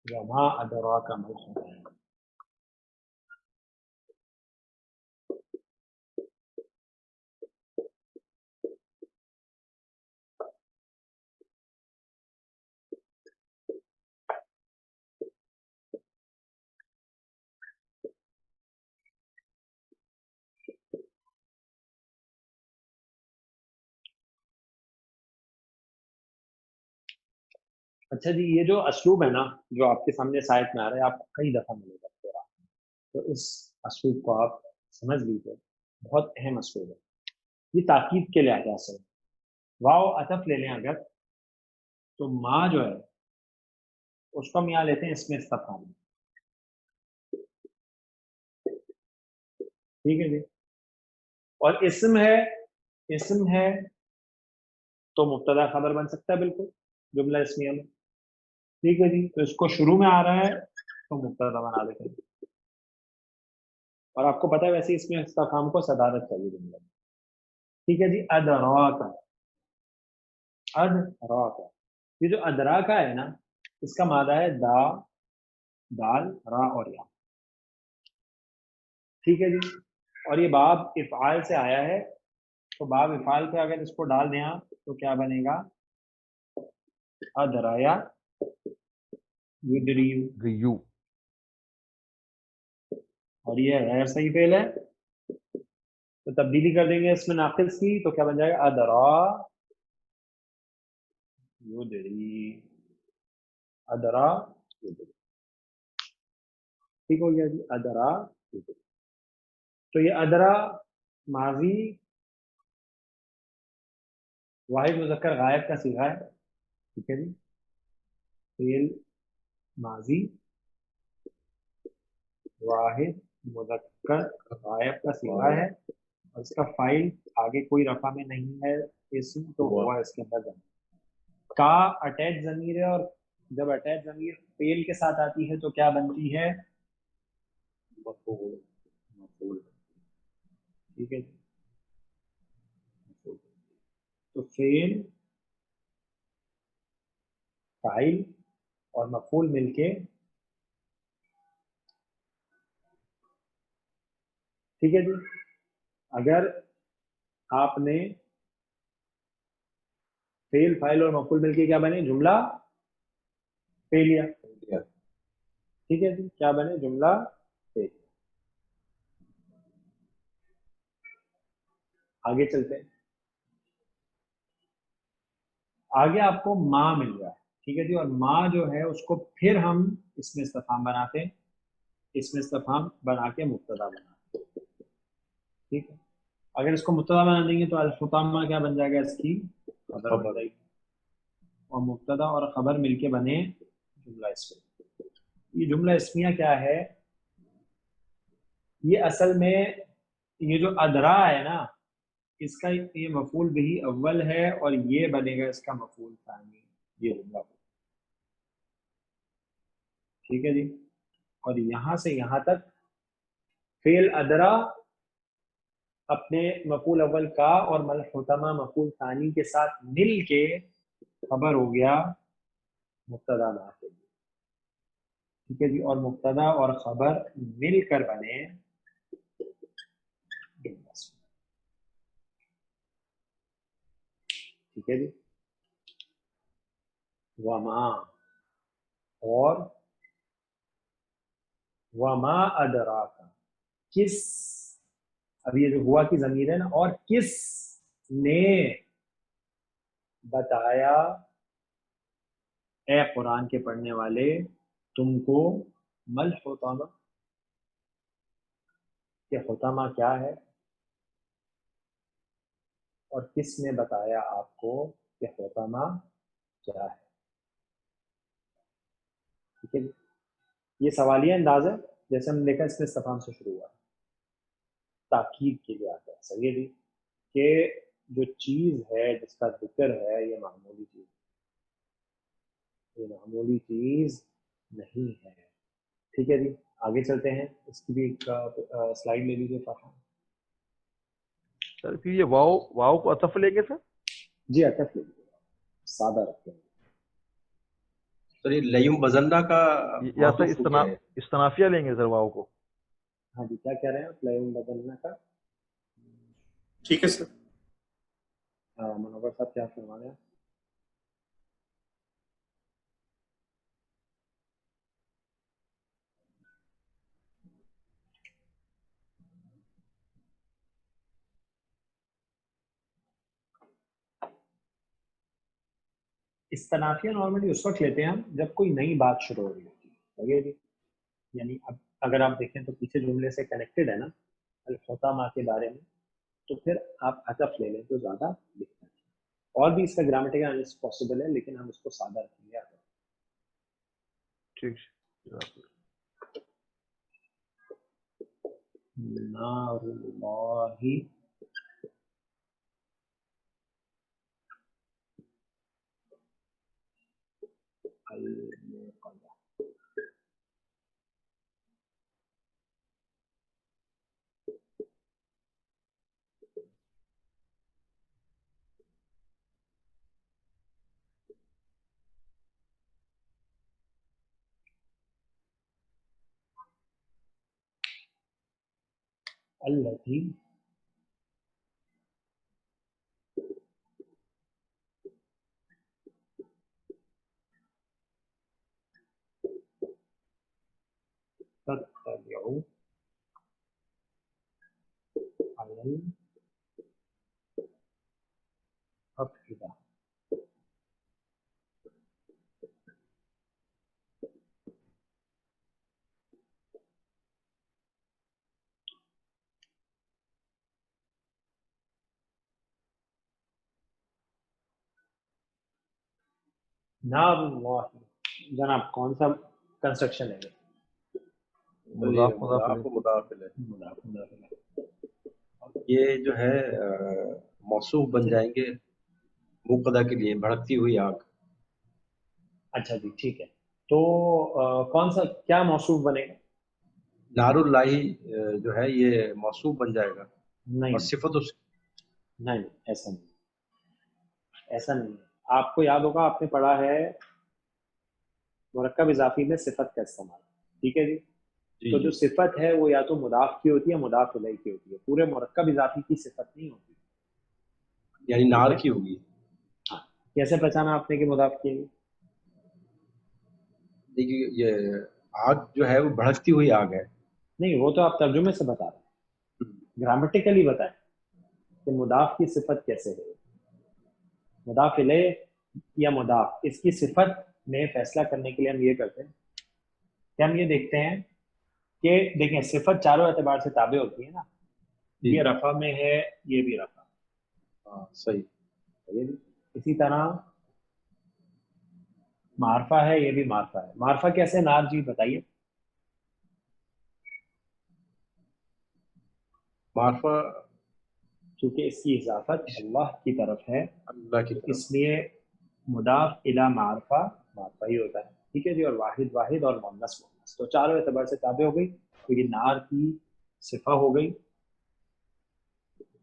وما ادراک ما الحطمہ. اچھا جی, یہ جو اسلوب ہے نا جو آپ کے سامنے سائٹ میں آ رہا ہے, آپ کو کئی دفعہ ملے گا قرآن میں. تو اس اسلوب کو آپ سمجھ لیجیے, بہت اہم اسلوب ہے. یہ تاکید کے لیے آتا ہے. واو عطف لے لیں اگر, تو ماں جو ہے اس کو ہم یہاں لیتے ہیں اس میں استفہام. ٹھیک ہے جی. اور اسم ہے تو مبتدا خبر بن سکتا ہے بالکل جملہ اسمیہ میں. ٹھیک ہے جی. تو اس کو شروع میں آ رہا ہے تو مبتدا بنا دیتے ہیں. اور آپ کو پتا ہے ویسے اس میں استفہام کو صدارت چاہیے جملہ میں. ٹھیک ہے جی. ادراک, ادراک, یہ جو ادراک ہے نا اس کا مادہ ہے دا, دال, را اور یا. ٹھیک ہے جی. اور یہ باب افعال سے آیا ہے, تو باب افعال پہ اگر اس کو ڈال دیں آپ تو کیا بنے گا؟ ادرایا یدریو. ریو. اور یہ غیر صحیح فعل ہے تو تبدیلی کر دیں گے اس میں ناقص کی, تو کیا بن جائے گا؟ ادرا یدری, ادرا یدری. ٹھیک ہو گیا جی. ادرا یدری. تو یہ ادرا ماضی واحد مذکر غائب کا صیغہ ہے. ٹھیک ہے جی. فعل ماضی واحد مذکر غائب کا صیغہ ہے, اور اس کا فائل آگے کوئی رفع میں نہیں ہے, اسم تو ہوا اس کے اندر. کا اٹیچ ضمیر ہے, اور جب اٹیچ ضمیر فعل کے ساتھ آتی ہے تو کیا بنتی ہے؟ مفعول. مفعول. ٹھیک ہے جی. تو فعل فاعل اور مفعول مل کے, ٹھیک ہے جی, اگر آپ نے फेल फाइल और मफूल मिलके क्या बने, जुमला फेलिया। ठीक है जी, क्या बने, जुमला फेलिया। आगे चलते हैं। आगे आपको माँ मिल रहा है, ठीक है जी, और माँ जो है उसको फिर हम इसमें इस्तिफाम बनाते हैं, इसमें इस्तिफाम बना के मुब्तदा बनाते हैं। ठीक है, अगर इसको मुब्तदा बना देंगे तो अल-हुतामा क्या बन जाएगा, इसकी खबर बन जाएगी, और मुब्तदा और खबर मिलके बने जुमला इस्मिया। ये जुमला इस्मिया क्या है, ये असल में ये जो अदरा है ना, इसका ये मफूल बिही अव्वल है और ये बनेगा इसका मफूल थानी, ये जुमला। ठीक है जी, और यहां से यहां तक फेल अदरा अपने मफूल अव्वल का और मलहुतमा मफूल थानी के साथ मिल के खबर हो गया मुब्तदा ना के लिए। ठीक है जी, और मुब्तदा और खबर मिलकर बने जुमला। ठीक है जी, वमा और वमा अदरा का, किस, अब ये जो हुआ की जमीर है ना, और किस ने बताया ए कुरान के पढ़ने वाले तुमको मल हुतामा, कि हुतामा क्या है, और किसने बताया आपको कि हुतामा क्या है। ठीक है, ये सवालिया अंदाज है, जैसे हमने देखा इसमें इस्तिफाम से शुरू हुआ, ताकीद के लिए आता है। सही है जी, कि जो चीज है जिसका जिक्र है ये मामूली चीज, ये मामूली चीज नहीं है। ठीक है जी, आगे चलते हैं, इसकी भी एक स्लाइड ले लीजिए फरहान। सर फिर ये वाव वाव को अतफ लेंगे सर? जी अतफ ले लीजिए, सादा रखते हैं। सर ये लयुम बजन्ना का या सर मातूफ हो गया है। इस्तनाफिया लेंगे सर वाव को? हाँ जी, क्या कह रहे हैं आप, लयूम बदलना का? ठीक है सर। मनोवर साहब क्या फरमा रहे हैं? इस्तनाफिया नॉर्मली उस वक्त लेते हैं हम जब कोई नई बात शुरू हो रही होती है। लगे जी, यानी अब अगर आप देखें तो पीछे जुमले से कनेक्टेड है ना अल-हुतामा के बारे में, तो फिर आप अतफ ले लें तो ज्यादा बेहतर है। और भी इसका ग्रामेटिकल एनालिसिस पॉसिबल है, लेकिन हम इसको सादा रखेंगे अतफ। ठीक नारुल्लाहि अल-मुक़द्दा। अल्लती तत्तबिउ अलल अफ़इदा। नारुल्लाहि, जनाब कौन सा कंस्ट्रक्शन है ये? मुदाफ मुदाफ मुदाफ इलैह। मुदाफ इलैह। मुदाफ मुदाफ इलैह। ये जो है मौसूफ बन जाएंगे मुब्तदा के लिए, भड़कती हुई आग। अच्छा जी, ठीक है, तो कौन सा क्या मौसूफ बनेगा? नारुल्लाही जो है ये मौसूफ बन जाएगा नहीं और सिफत उस नहीं, ऐसा नहीं, ऐसा नहीं है। आपको याद होगा, आपने पढ़ा है मुरक्कब इजाफी में सिफत का इस्तेमाल। ठीक है जी, जी तो जो सिफत है वो या तो मुदाफ की होती है या मुदाफ इलैह की होती है, पूरे मुरक्कब इजाफी की सिफत नहीं होती। यानी ठीक नार है, की होगी। हाँ, कैसे पहचाना आपने कि मुदाफ की है? देखिए ये आग जो है वो भड़कती हुई आग है। नहीं, वो तो आप तर्जुमे से बता रहे हैं, ग्रामेटिकली बताएं कि मुदाफ की सिफत कैसे है। मुदाफ इले या मुदाफ, इसकी सिफत में फैसला करने के लिए हम ये करते हैं कि हम ये देखते हैं कि देखें सिफत चारों एतबार से ताबे होती है ना, जी। ये रफा में है, ये भी रफा, हाँ सही। ये भी इसी तरह मारफा है, ये भी मारफा है। मारफा कैसे नार जी बताइए। मार्फा क्योंकि इसकी इजाफत अल्लाह की तरफ है, अल्लाह की तो तरफ। इसलिए मुदाफ इला मारफा मारफा ही होता है। ठीक है जी। और वाहिद वाहिद और मुन्नस मुन्नस, तो चारों एतबार से ताबे हो गई। तो ये नार की सिफा हो गई।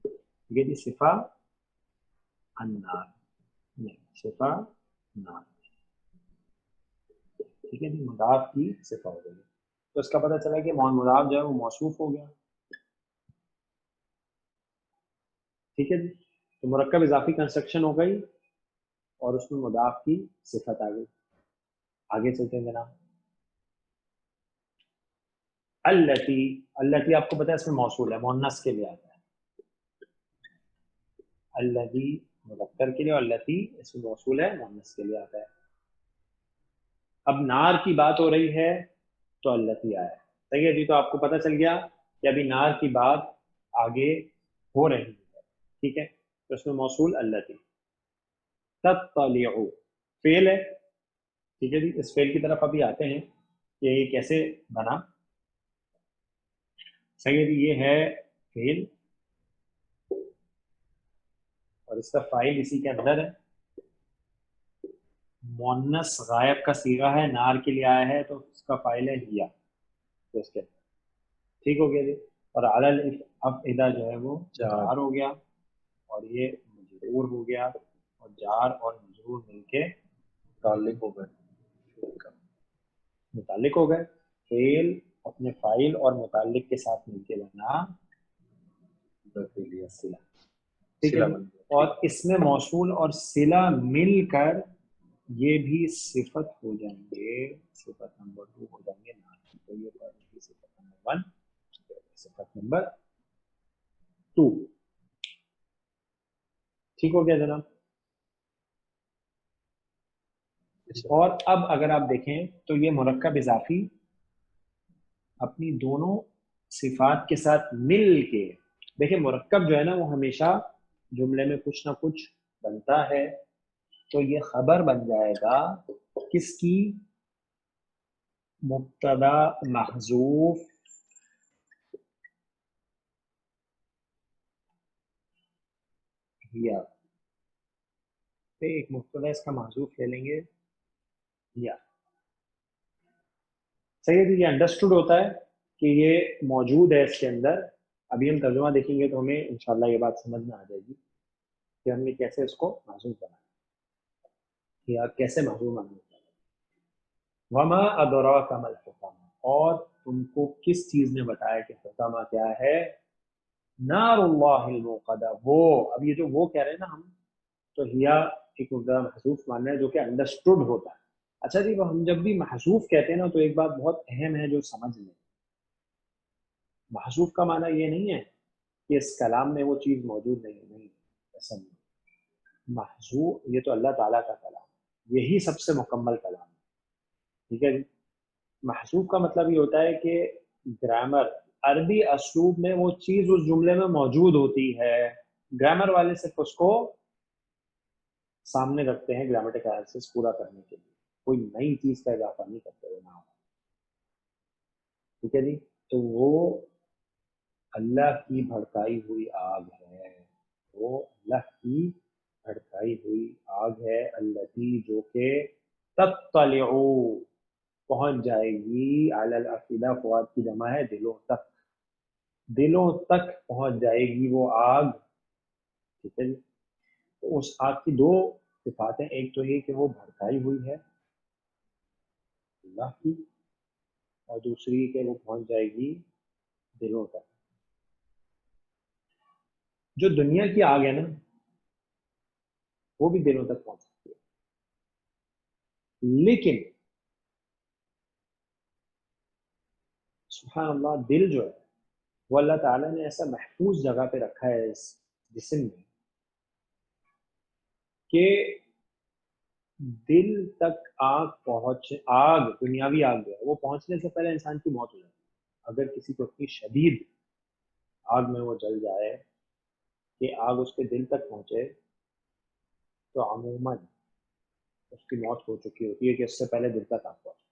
ठीक है जी, सिफा अन्नार, नहीं सिफा नार। ठीक है जी, मुदाफ की सिफा हो गई। तो इसका पता चला कि मुदाफ जो है वो मौसूफ हो गया। ठीक है जी। तो मुरक्कब इजाफी कंस्ट्रक्शन हो गई और उसमें मुदाफ की सिफत आ गई। आगे चलते हैं जनाब। अल्लती, अल्लती आपको पता है इसमें मौसूल है, मुन्नस के लिए आता है। अल्लती मुज़क्कर के लिए और अल्लती इसमें मौसूल है, मुन्नस के लिए आता है। अब नार की बात हो रही है तो अल्लती आया है। सही है जी। तो आपको पता चल गया कि अभी नार की बात आगे हो रही है। ठीक है, तो इसमें मौसूल अल्लती। तत्तलिउ फेल है। ठीक है जी, इस फेल की तरफ अभी आते हैं कि ये कैसे बना। सही है जी, ये है फेल और इसका फाइल इसी के अंदर है। मोन्नस गायब का सीगा है, नार के लिए आया है, तो उसका फाइल है हिया, तो इसके ठीक हो गया जी। और अलल अब इदा जो है वो जार हो गया और ये मजरूर हो गया, और जार और मजरूर मिलके ताल्लुक हो गए। मुतालिक हो गए। फेल अपने फाइल और मुतालिक के साथ मिलके बना सिला। ठीक है सिला जी। बन गया। और इसमें मौसूल और सिला मिलकर ये भी सिफत हो जाएंगे, सिफत नंबर 2 हो जाएंगे नार की। तो ये पहली सिफत नंबर 1, सिफत नंबर 2। ठीक हो गया जनाब। ठीक। और अब अगर आप देखें तो ये मुरक्कब इजाफी अपनी दोनों सिफात के साथ मिल के, देखिए मुरक्कब जो है ना वो हमेशा जुमले में कुछ ना कुछ बनता है। तो ये खबर बन जाएगा किसकी, मुब्तदा महजूफ हिया। तो एक मुब्तदा इसका महजूफ ले लेंगे हिया। सही है जी, ये अंडरस्टूड होता है कि ये मौजूद है इसके अंदर। अभी हम तर्जुमा देखेंगे तो हमें इंशाल्लाह ये बात समझ में आ जाएगी कि हमने कैसे इसको महजूफ बनाया या कैसे महजूफ बनाया। वमा अदराका मल हुतमा, और तुमको किस चीज ने बताया कि हुतमा क्या है। नारुल्लाहिल मुक़दा, वो अब ये जो वो कह रहे हैं ना हम, तो हिया एक मुब्तदा महसूफ मानना है जो कि अंडरस्टूड होता है। अच्छा जी, वो हम जब भी महसूफ कहते हैं ना तो एक बात बहुत अहम है जो समझ लें। महसूफ का माना ये नहीं है कि इस कलाम में वो चीज़ मौजूद नहीं, नहीं ऐसा नहीं। महसूफ ये तो अल्लाह ताला का कलाम, यही सबसे मुकम्मल कलाम है। ठीक है जी। महसूफ का मतलब ये होता है कि ग्रामर, अरबी असलूब में वो चीज़ उस जुमले में मौजूद होती है, ग्रामर वाले सिर्फ उसको सामने रखते हैं ग्रामेटिकल एनालिसिस पूरा करने के लिए, कोई नई चीज़ का इजाफा नहीं करते वो ना। ठीक है जी। तो वो अल्लाह की भड़काई हुई आग है, वो अल्लाह की भड़काई हुई आग है। अल्लती जो के तत्तलिउ पहुंच जाएगी, अलल अफिदा फुआद की जमा है दिलों तक, दिलों तक पहुंच जाएगी वो आग। ठीक है जी। तो उस आग की दो सिफातें, एक तो ये कि वो भड़काई हुई है अल्लाह की, और दूसरी कि वो पहुंच जाएगी दिलों तक। जो दुनिया की आग है ना वो भी दिलों तक पहुंच, लेकिन सुभान अल्लाह, दिल जो है वो अल्लाह ताला ने ऐसा महफूज जगह पे रखा है इस जिस्म में कि दिल तक आग दुनियावी आग जो है वो पहुंचने से पहले इंसान की मौत हो जाती है। अगर किसी को इतनी शदीद आग में वो जल जाए कि आग उसके दिल तक पहुंचे, तो अमूमन उसकी मौत हो चुकी होती है कि उससे पहले दिल तक आग पहुंचे।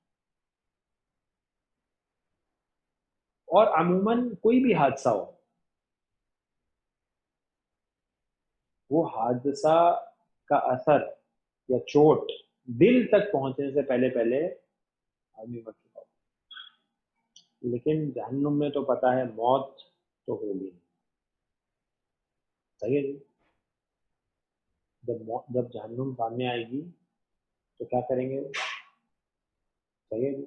और अमूमन कोई भी हादसा हो, वो हादसा का असर या चोट दिल तक पहुंचने से पहले पहले आदमी मर चुका हो। लेकिन जहन्नुम में तो पता है मौत तो होगी नहीं। सही है जी। जब जहन्नुम सामने आएगी तो क्या करेंगे? सही है जी।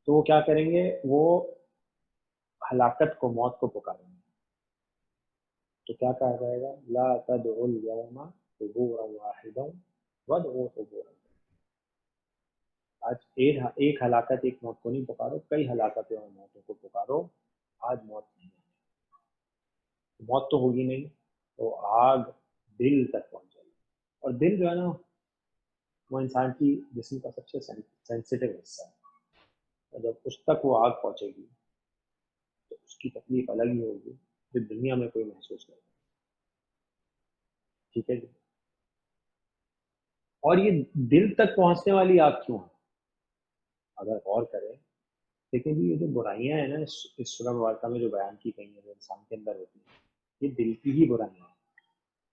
तो वो क्या करेंगे? वो हलाकत को, मौत को पुकारेंगे। तो क्या कहा जाएगा? ला तदउल यौमा सुबूरन वाहिदन वदउ सुबूरन। आज एक हलाकत, एक मौत को नहीं पुकारो, कई हलाकतें और मौतों को पुकारो। आज मौत नहीं है, मौत तो होगी नहीं, तो आग दिल तक पहुंच जाएगी। और दिल जो है ना, वो इंसान की जिस्म का सबसे सेंसिटिव हिस्सा है। और जब उस तक वो आग पहुंचेगी तो उसकी तकलीफ अलग ही होगी जो दुनिया में कोई महसूस नहीं। ठीक है जी। और ये दिल तक पहुंचने वाली आग क्यों है? अगर गौर करें, देखिए जी, ये जो बुराइयां हैं ना इस सूरह मुबारका में जो बयान की गई है, जो इंसान के अंदर होती है, ये दिल की ही बुराइयां हैं।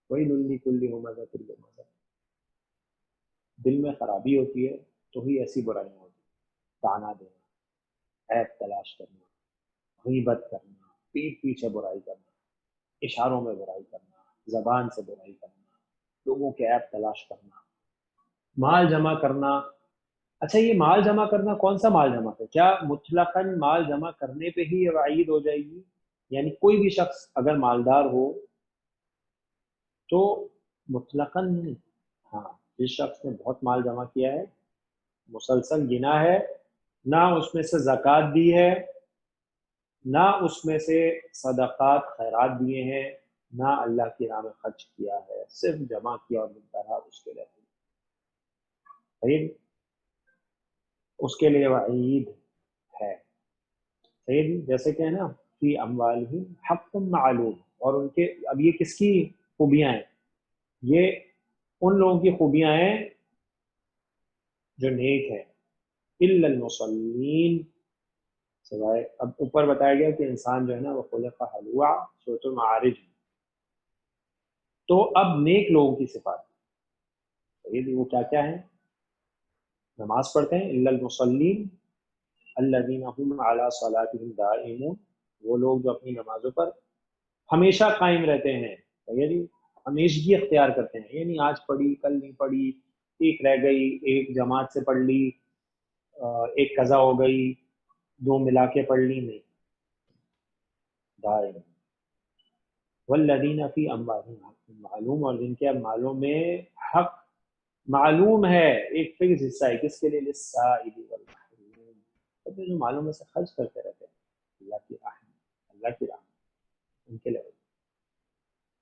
वही लुल्ली कुल्ली हुमज़तिल लुमज़ा। दिल में खराबी होती है तो ही ऐसी बुराइयां होती हैं। ताना देना, ऐब तलाश करना, गीबत करना, पीठ पीछे बुराई करना, इशारों में बुराई करना, जबान से बुराई करना, लोगों के ऐब तलाश करना, माल जमा करना। अच्छा, ये माल जमा करना कौन सा माल जमा है? क्या मुतलकन माल जमा करने पे ही ये वाईद हो जाएगी? यानी कोई भी शख्स अगर मालदार हो तो मुतलकन नहीं। हाँ, जिस शख्स ने बहुत माल जमा किया है, मुसलसल गिना है, ना उसमें से ज़कात दी है, ना उसमें से सदक़ात खैरात दिए हैं, ना अल्लाह की राह में खर्च किया है, सिर्फ जमा किया और मिलता रहा, उसके लिए सही, उसके लिए वईद है। सही जी। जैसे कि है ना, फी अम्वालिहिम हक़्क़ुन मालूम। और उनके, अब ये किसकी खूबियां हैं? ये उन लोगों की खूबियां हैं जो नेक है। इल्लल मुसल्लीन, सिवाय, अब ऊपर बताया गया कि इंसान जो है ना वो खुलिक़ हलूआ, सूरह मारिज। तो अब नेक लोगों की सिफात, तो ये वो क्या क्या है? नमाज पढ़ते हैं, इल्लल मुसल्लीन अल्लज़ीना हुम अला सलातिहिम दाइमून। वो लोग जो अपनी नमाजों पर हमेशा कायम रहते हैं। तो ये हमेशगी अख्तियार करते हैं। ये नहीं आज पढ़ी कल नहीं पढ़ी, एक रह गई, एक जमात से पढ़ ली, एक कज़ा हो गई, दो मिला के पढ़ ली, नहीं। दाइम वल्लज़ीना फी अम्वालिहिम हक़्क़ुन मालूम, और जिनके मालों में हक मालूम है, एक फिक्स हिस्सा है, किसके लिए? लिस्साइल वल महरूम। तो जो मालों में से खर्च करते रहते हैं अल्लाह की राह में, अल्लाह की राह में, उनके लिए।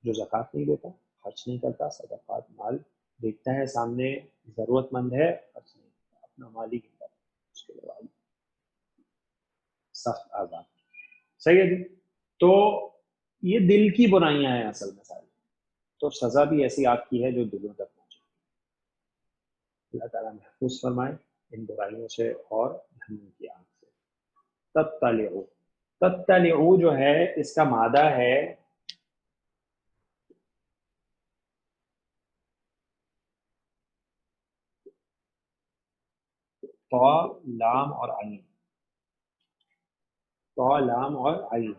जो ज़कात नहीं देता, खर्च नहीं करता, सदक़ात माल देखता है सामने ज़रूरतमंद है, खर्च नहीं करता, अपना माल ही गिनता है, उसके लिए वाली सख्त आज़ाद। सही है जी। तो ये दिल की बुराइयां हैं असल में सारी। तो सज़ा भी ऐसी आग की है जो दिलों तक पहुंचे। अल्लाह ताला महफूज फरमाए इन बुराइयों से और जहन्नम की आग से। तत्तलिउ, तत्तलिउ जो है इसका मादा है तो, लाम और आइन। तो, लाम और आइन।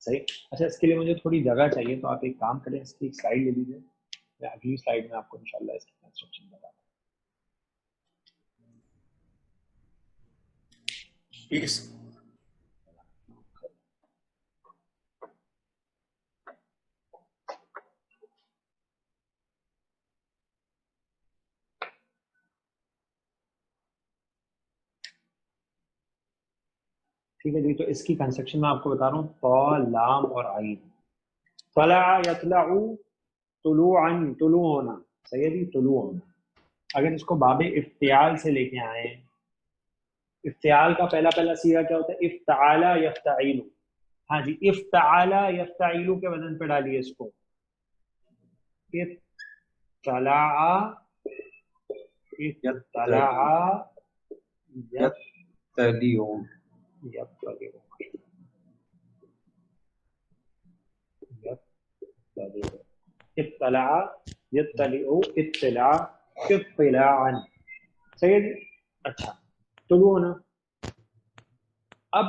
सही। अच्छा, इसके लिए मुझे थोड़ी जगह चाहिए, तो आप एक काम करें, इसकी एक स्लाइड ले लीजिए। मैं अगली स्लाइड में आपको इंशाल्लाह इसकी कंस्ट्रक्शन बताऊंगा। ठीक है सर। ٹھیک ہے جی. تو اس کی کنسٹرکشن میں آپ کو بتا رہا ہوں. طا لام اور عین. طلع یطلع طلوعا طلوع ہونا. صحیح ہے جی, طلوع ہونا. اگر اس کو باب افتعال سے لے کے آئیں, افتعال کا پہلا صیغہ کیا ہوتا ہے؟ افتعال یفتعیل. ہاں جی, افتعال یفتعیل کے وزن پہ ڈالیے اس کو. اطلع اطلع یطلع اطلع یطلع اطلاع اطلاعا. صحیح ہے جی. اچھا, طلوع ہونا. اب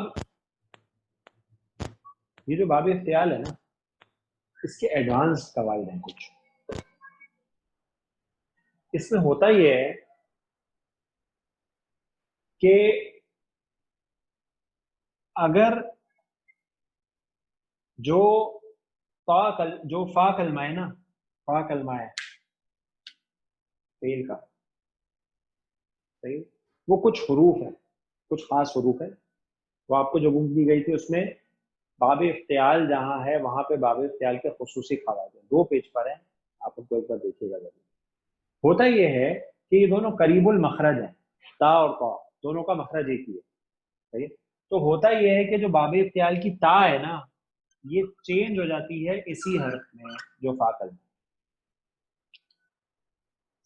یہ جو باب افتعال ہے نا, اس کے ایڈوانس قواعد ہیں کچھ. اس میں ہوتا یہ ہے کہ اگر جو فا کلمہ ہے نا, فا کلمہ ہے فعل کا, صحیح, وہ کچھ حروف ہیں, کچھ خاص حروف ہیں. وہ آپ کو جو بک دی گئی تھی اس میں باب افتعال جہاں ہے وہاں پہ باب افتعال کے خصوصی قواعد ہیں, 2 پیج پر ہیں, آپ ان کو ایک بار دیکھیے گا. ہوتا یہ ہے کہ یہ دونوں قریب المخرج ہیں, تا اور قا دونوں کا مخرج ایک ہی ہے. صحیح. تو ہوتا یہ ہے کہ جو باب افتعال کی تا ہے نا, یہ چینج ہو جاتی ہے اسی حرف میں جو فا کلمہ.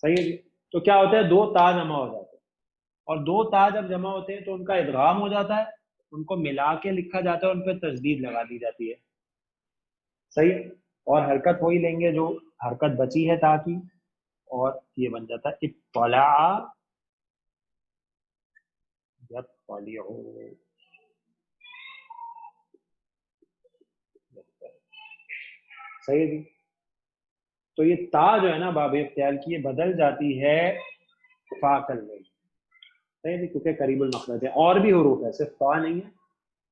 صحیح ہے جی. تو کیا ہوتا ہے, 2 تا جمع ہو جاتے ہیں, اور 2 تا جب جمع ہوتے ہیں تو ان کا ادغام ہو جاتا ہے, ان کو ملا کے لکھا جاتا ہے, ان پہ تشدید لگا دی جاتی ہے. صحیح. اور حرکت وہی لیں گے جو حرکت بچی ہے تا کی, اور یہ بن جاتا ہے اطلع یطلع. صحیح جی. تو یہ تا جو ہے نا باب افتعال کی, یہ بدل جاتی ہے فا کلمے. صحیح جی, کیونکہ قریب المخرج ہے. اور بھی حروف ہے, صرف فا نہیں ہے,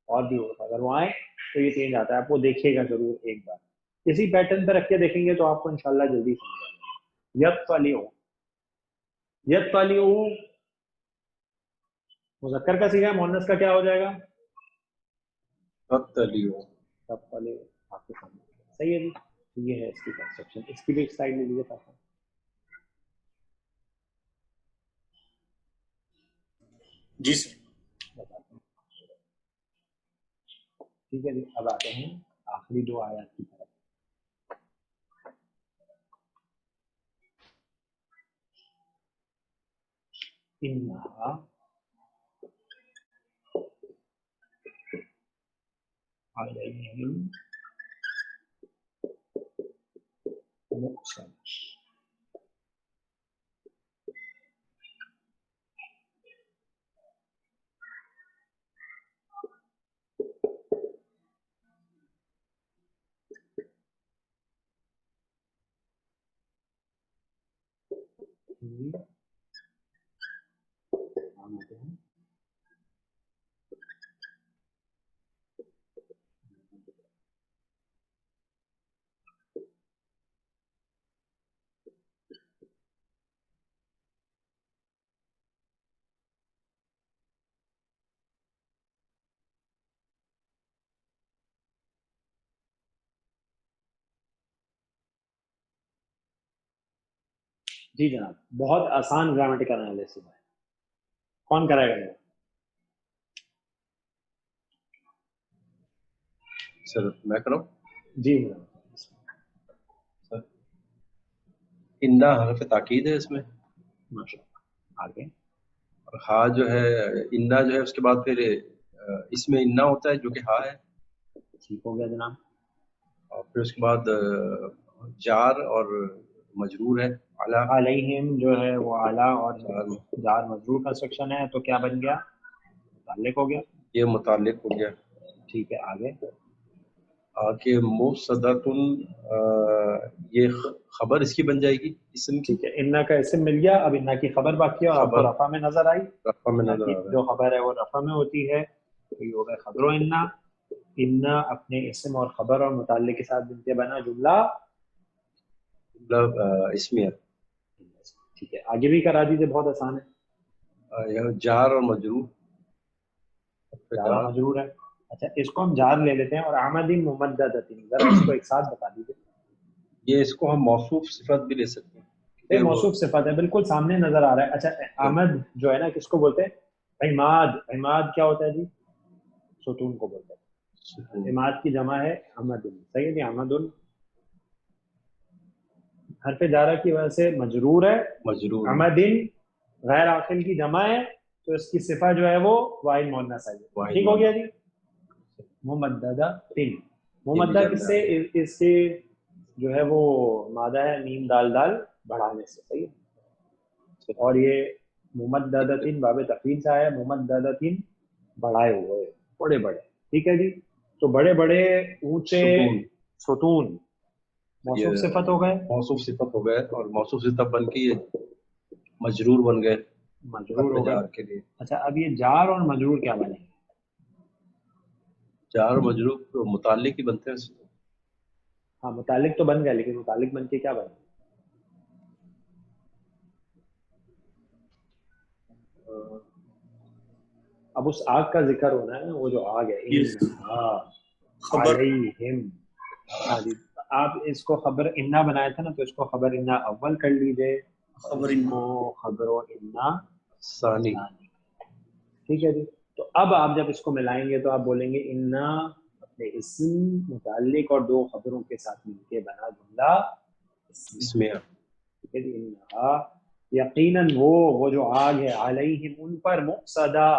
اور بھی حروف اگر وہ آئیں تو یہ چینج آتا ہے. آپ وہ دیکھیے گا ضرور ایک بار, اسی پیٹرن پہ رکھ کے دیکھیں گے تو آپ کو انشاءاللہ جلدی سمجھ آئے گا. یطلع, یطلع مذکر کا صیغہ ہے, مؤنث کا کیا ہو جائے گا؟ یطلع. تطلع. آپ کے سامنے. صحیح ہے جی. یہ ہے اس کی کنسٹرکشن. اس کی بھی ایک سلائڈ لے لیجیے تاکہ جی سر. بتاتے ہیں. ٹھیک ہے جی. اب آتے ہیں آخری 2 آیات کی طرف. انہا علیہم مؤصل. جی جناب, بہت آسان گرامیٹیکل انالیسس ہے. کون کرے گا یہ؟ سر میں کروں. جی سر انا حرف تاکید ہے اس میں, ماشاء اللہ. آگے اور ہا جو ہے, انا جو ہے اس کے بعد پھر اس میں انا ہوتا ہے جو کہ ہا ہے, ٹھیک ہو گیا جناب. اور پھر اس کے بعد جار اور مجرور ہے اعلیٰ. علیہم جو ہے وہ اعلیٰ اور جار, جار مجرور کنسٹرکشن ہے, تو کیا بن گیا؟ متعلق ہو گیا. یہ متعلق ہو گیا. ٹھیک ہے. آگے کہ مفسدتن, یہ خبر اس کی بن جائے گی اسم کی. ٹھیک ہے. انا کا اسم مل گیا, اب انا کی خبر باقی ہے, اور آپ کو خبر رفع میں نظر آئی. رفع میں انا نظر کی آ رہا جو خبر ہے وہ رفع میں ہوتی ہے, تو یہ ہوگا خبر و انا. انا اپنے اسم اور خبر اور متعلق کے ساتھ بن کے بنا جملہ مطلب اسمیت. ٹھیک ہے. آگے بھی کرا دیجیے, بہت آسان ہے. جار اور مجرور, جار مجرور ہے. اچھا اس کو ہم جار لے لیتے ہیں اور آمدین ممددتن، ذرا اس کو ایک ساتھ بتا دیجیے. یہ اس کو ہم موصوف صفت بھی لے سکتے ہیں. یہ موصوف صفت ہے، بالکل سامنے نظر آ رہا ہے. اچھا آمد جو ہے نا کس کو بولتے ہیں؟ عماد. عماد کیا ہوتا ہے جی؟ ستون کو بولتے ہیں. عماد کی جمع ہے عمدن. صحیح ہے جی. عمدن حرف جارہ کی وجہ سے مجرور ہے. مجرور. عمدن غیر عاقل کی جمع ہے تو اس کی صفہ جو ہے وہ واحد مؤنث ہے. ٹھیک ہو گیا جی. ممددہ تن. ممدہ کس سے؟ اس سے جو ہے وہ مادہ ہے میم دال دال بڑھانے سے. صحیح ہے. اور یہ ممددتن باب تفعیل سے آیا. ممددتن بڑھائے ہوئے بڑے بڑے. ٹھیک ہے جی. تو بڑے بڑے اونچے ستون موصوف صفت ہو گئے. موصوف صفت ہو گئے اور موصوف صفت بن کے یہ مجرور بن گئے. مجرور ہو جار گئے. کے لیے. اچھا اب یہ جار اور مجرور کیا بنے گے؟ جار اور مجرور متعلق ہی بنتے ہیں. ہاں متعلق تو بن گیا لیکن متعلق بن کے کیا بنے؟ اب اس آگ کا ذکر ہونا ہے. وہ جو آگ ہے خبر. علیہم. ہاں جی. آپ اس کو خبر انا بنایا تھا نا تو اس کو خبر انا اول کر لیجئے. خبر اس کو خبر انا ثانی. ٹھیک ہے جی. تو اب آپ جب اس کو ملائیں گے تو آپ بولیں گے انا اپنے اسم متعلق اور دو خبروں کے ساتھ مل کے بنا جملہ اسمیہ. ٹھیک ہے جی. انہا یقیناً وہ جو آگ ہے علیہم ان پر مؤصدہ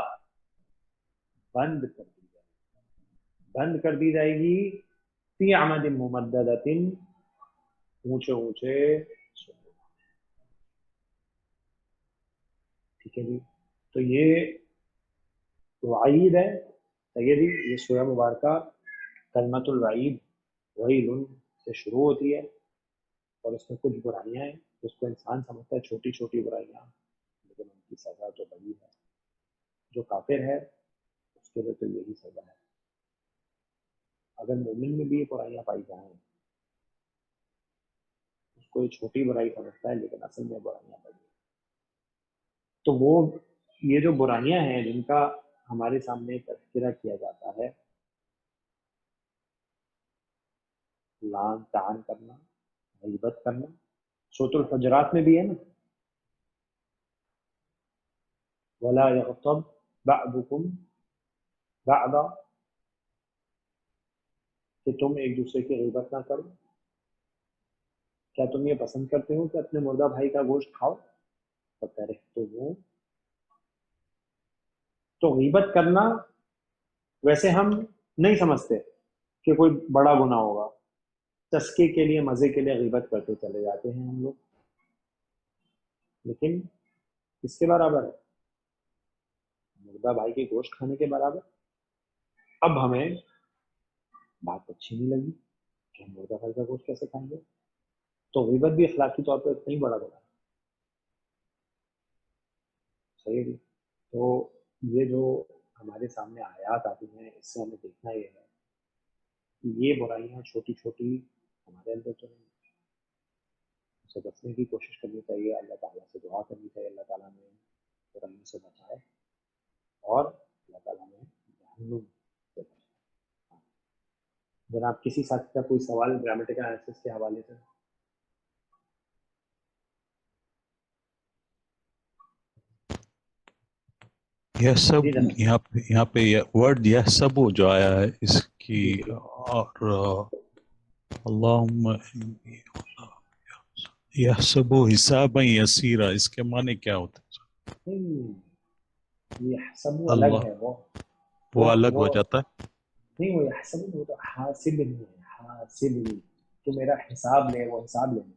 بند کر دی جائے گی. بند کر دی جائے گی فی عمد ممددۃ اونچے اونچے. ٹھیک ہے جی. تو یہ وعید ہے. صحیح ہے جی. یہ سورہ مبارکہ کلمۃ الوعید وعید سے شروع ہوتی ہے اور اس میں کچھ برائیاں ہیں جس کو انسان سمجھتا ہے چھوٹی چھوٹی برائیاں لیکن ان کی سزا تو بڑی ہے. جو کافر ہے اس کے لیے تو یہی سزا ہے. اگر مومن میں بھی یہ برائیاں پائی جائیں اس کو یہ چھوٹی برائی سمجھتا ہے لیکن اصل میں برائیاں پائی ہیں. تو وہ یہ جو برائیاں ہیں جن کا ہمارے سامنے تذکرہ کیا جاتا ہے، لعن طعن کرنا، غیبت کرنا، سورۃ الحجرات میں بھی ہے نا وَلَا يَغْتَبْ بَعْضُكُمْ بَعْضًا کہ تم ایک دوسرے کی غیبت نہ کرو. کیا تم یہ پسند کرتے ہو کہ اپنے مردہ بھائی کا گوشت کھاؤ؟ فَكَرِهْتُمُوهُ. تو غیبت کرنا ویسے ہم نہیں سمجھتے کہ کوئی بڑا گناہ ہوگا. چسکے کے لیے مزے کے لیے غیبت کرتے چلے جاتے ہیں ہم لوگ، لیکن اس کے برابر ہے مردہ بھائی کے گوشت کھانے کے برابر. اب ہمیں بات اچھی نہیں لگی کہ ہم مردہ بھائی کا گوشت کیسے کھائیں گے. تو غیبت بھی اخلاقی طور پہ اتنا ہی بڑا گناہ ہے. صحیح ہے. تو یہ جو ہمارے سامنے آیات آتی ہیں اس سے ہمیں دیکھنا یہ ہے کہ یہ برائیاں چھوٹی چھوٹی ہمارے اندر تو نہیں. اسے بچنے کی کوشش کرنی چاہیے. اللہ تعالیٰ سے دعا کرنی چاہیے اللہ تعالیٰ نے برائیوں سے بچائے اور اللہ تعالیٰ نے جہنم سے بچائے. جناب کسی ساتھ کا کوئی سوال گرامیٹیکل انالیسس کے حوالے سے؟ یہ سب یہاں پہ ورڈ یہ سب جو آیا ہے اس کی اور اللہم یہ سب حساب یسیرا اس کے معنی کیا ہوتے ہیں؟ یہ سب الگ ہے. وہ الگ ہو جاتا ہے. نہیں وہ حسب وہ تو حاسب نہیں ہے. حاسب نہیں تو میرا حساب لے وہ حساب لینے.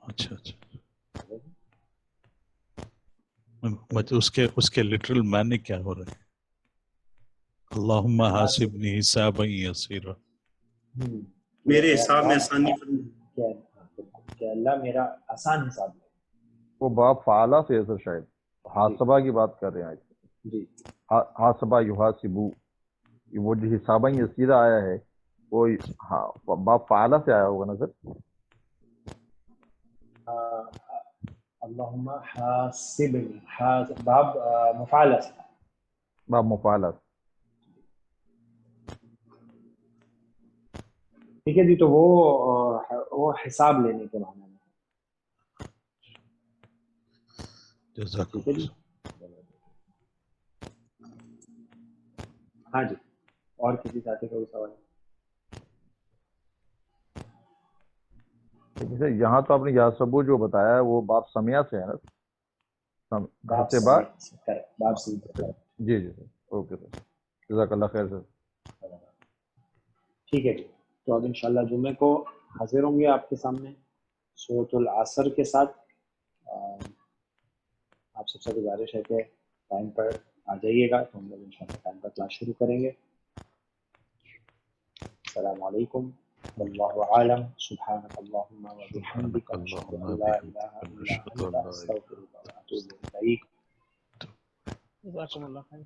اچھا اچھا اس کے لٹرل معنی کیا ہو رہے ہیں؟ اللہم حاسبنی حسابا یسیرا. میرے حساب میں آسانی فرما. کہ اللہ میرا آسان حساب لے. وہ باب فعلا سے ہے سر شاید حاسبہ کی بات کر رہے ہیں. جی حاسبہ یحاسبو وہ جو حسابہ یسیرا آیا ہے وہ باب فعلا سے آیا ہوگا نا سر. اللہم حاسبنی باب مفعلہ سے. باب مفعلت. ٹھیک ہے جی. تو وہ حساب لینے کے معنی میں. جزاک ٹھیک ہے جی. ہاں جی. اور کسی ساتھی کا بھی سوال ہے؟ جیسے یہاں تو آپ نے یا سبو جو بتایا ہے وہ باب سمیہ سے ہے نا. باب سے بعد سمیع باب سمیع. جی جی سر. Okay sir. جزاک اللہ خیر سر. ٹھیک ہے جی. تو اب انشاءاللہ جمعے کو حاضر ہوں گے آپ کے سامنے سورۃ العصر کے ساتھ. آپ سب سے گزارش ہے کہ ٹائم پر آ جائیے گا تو ہم لوگ انشاءاللہ ٹائم پر کلاس شروع کریں گے. السلام علیکم واللہ عالم. سبحانک اللہم و بحمدک سبحانک اشہد اللہم ان لا الہ بحمدک الا نشہد انت ان لا الہ استغفرک و اتوب الیک. جزاکم اللہ خیر.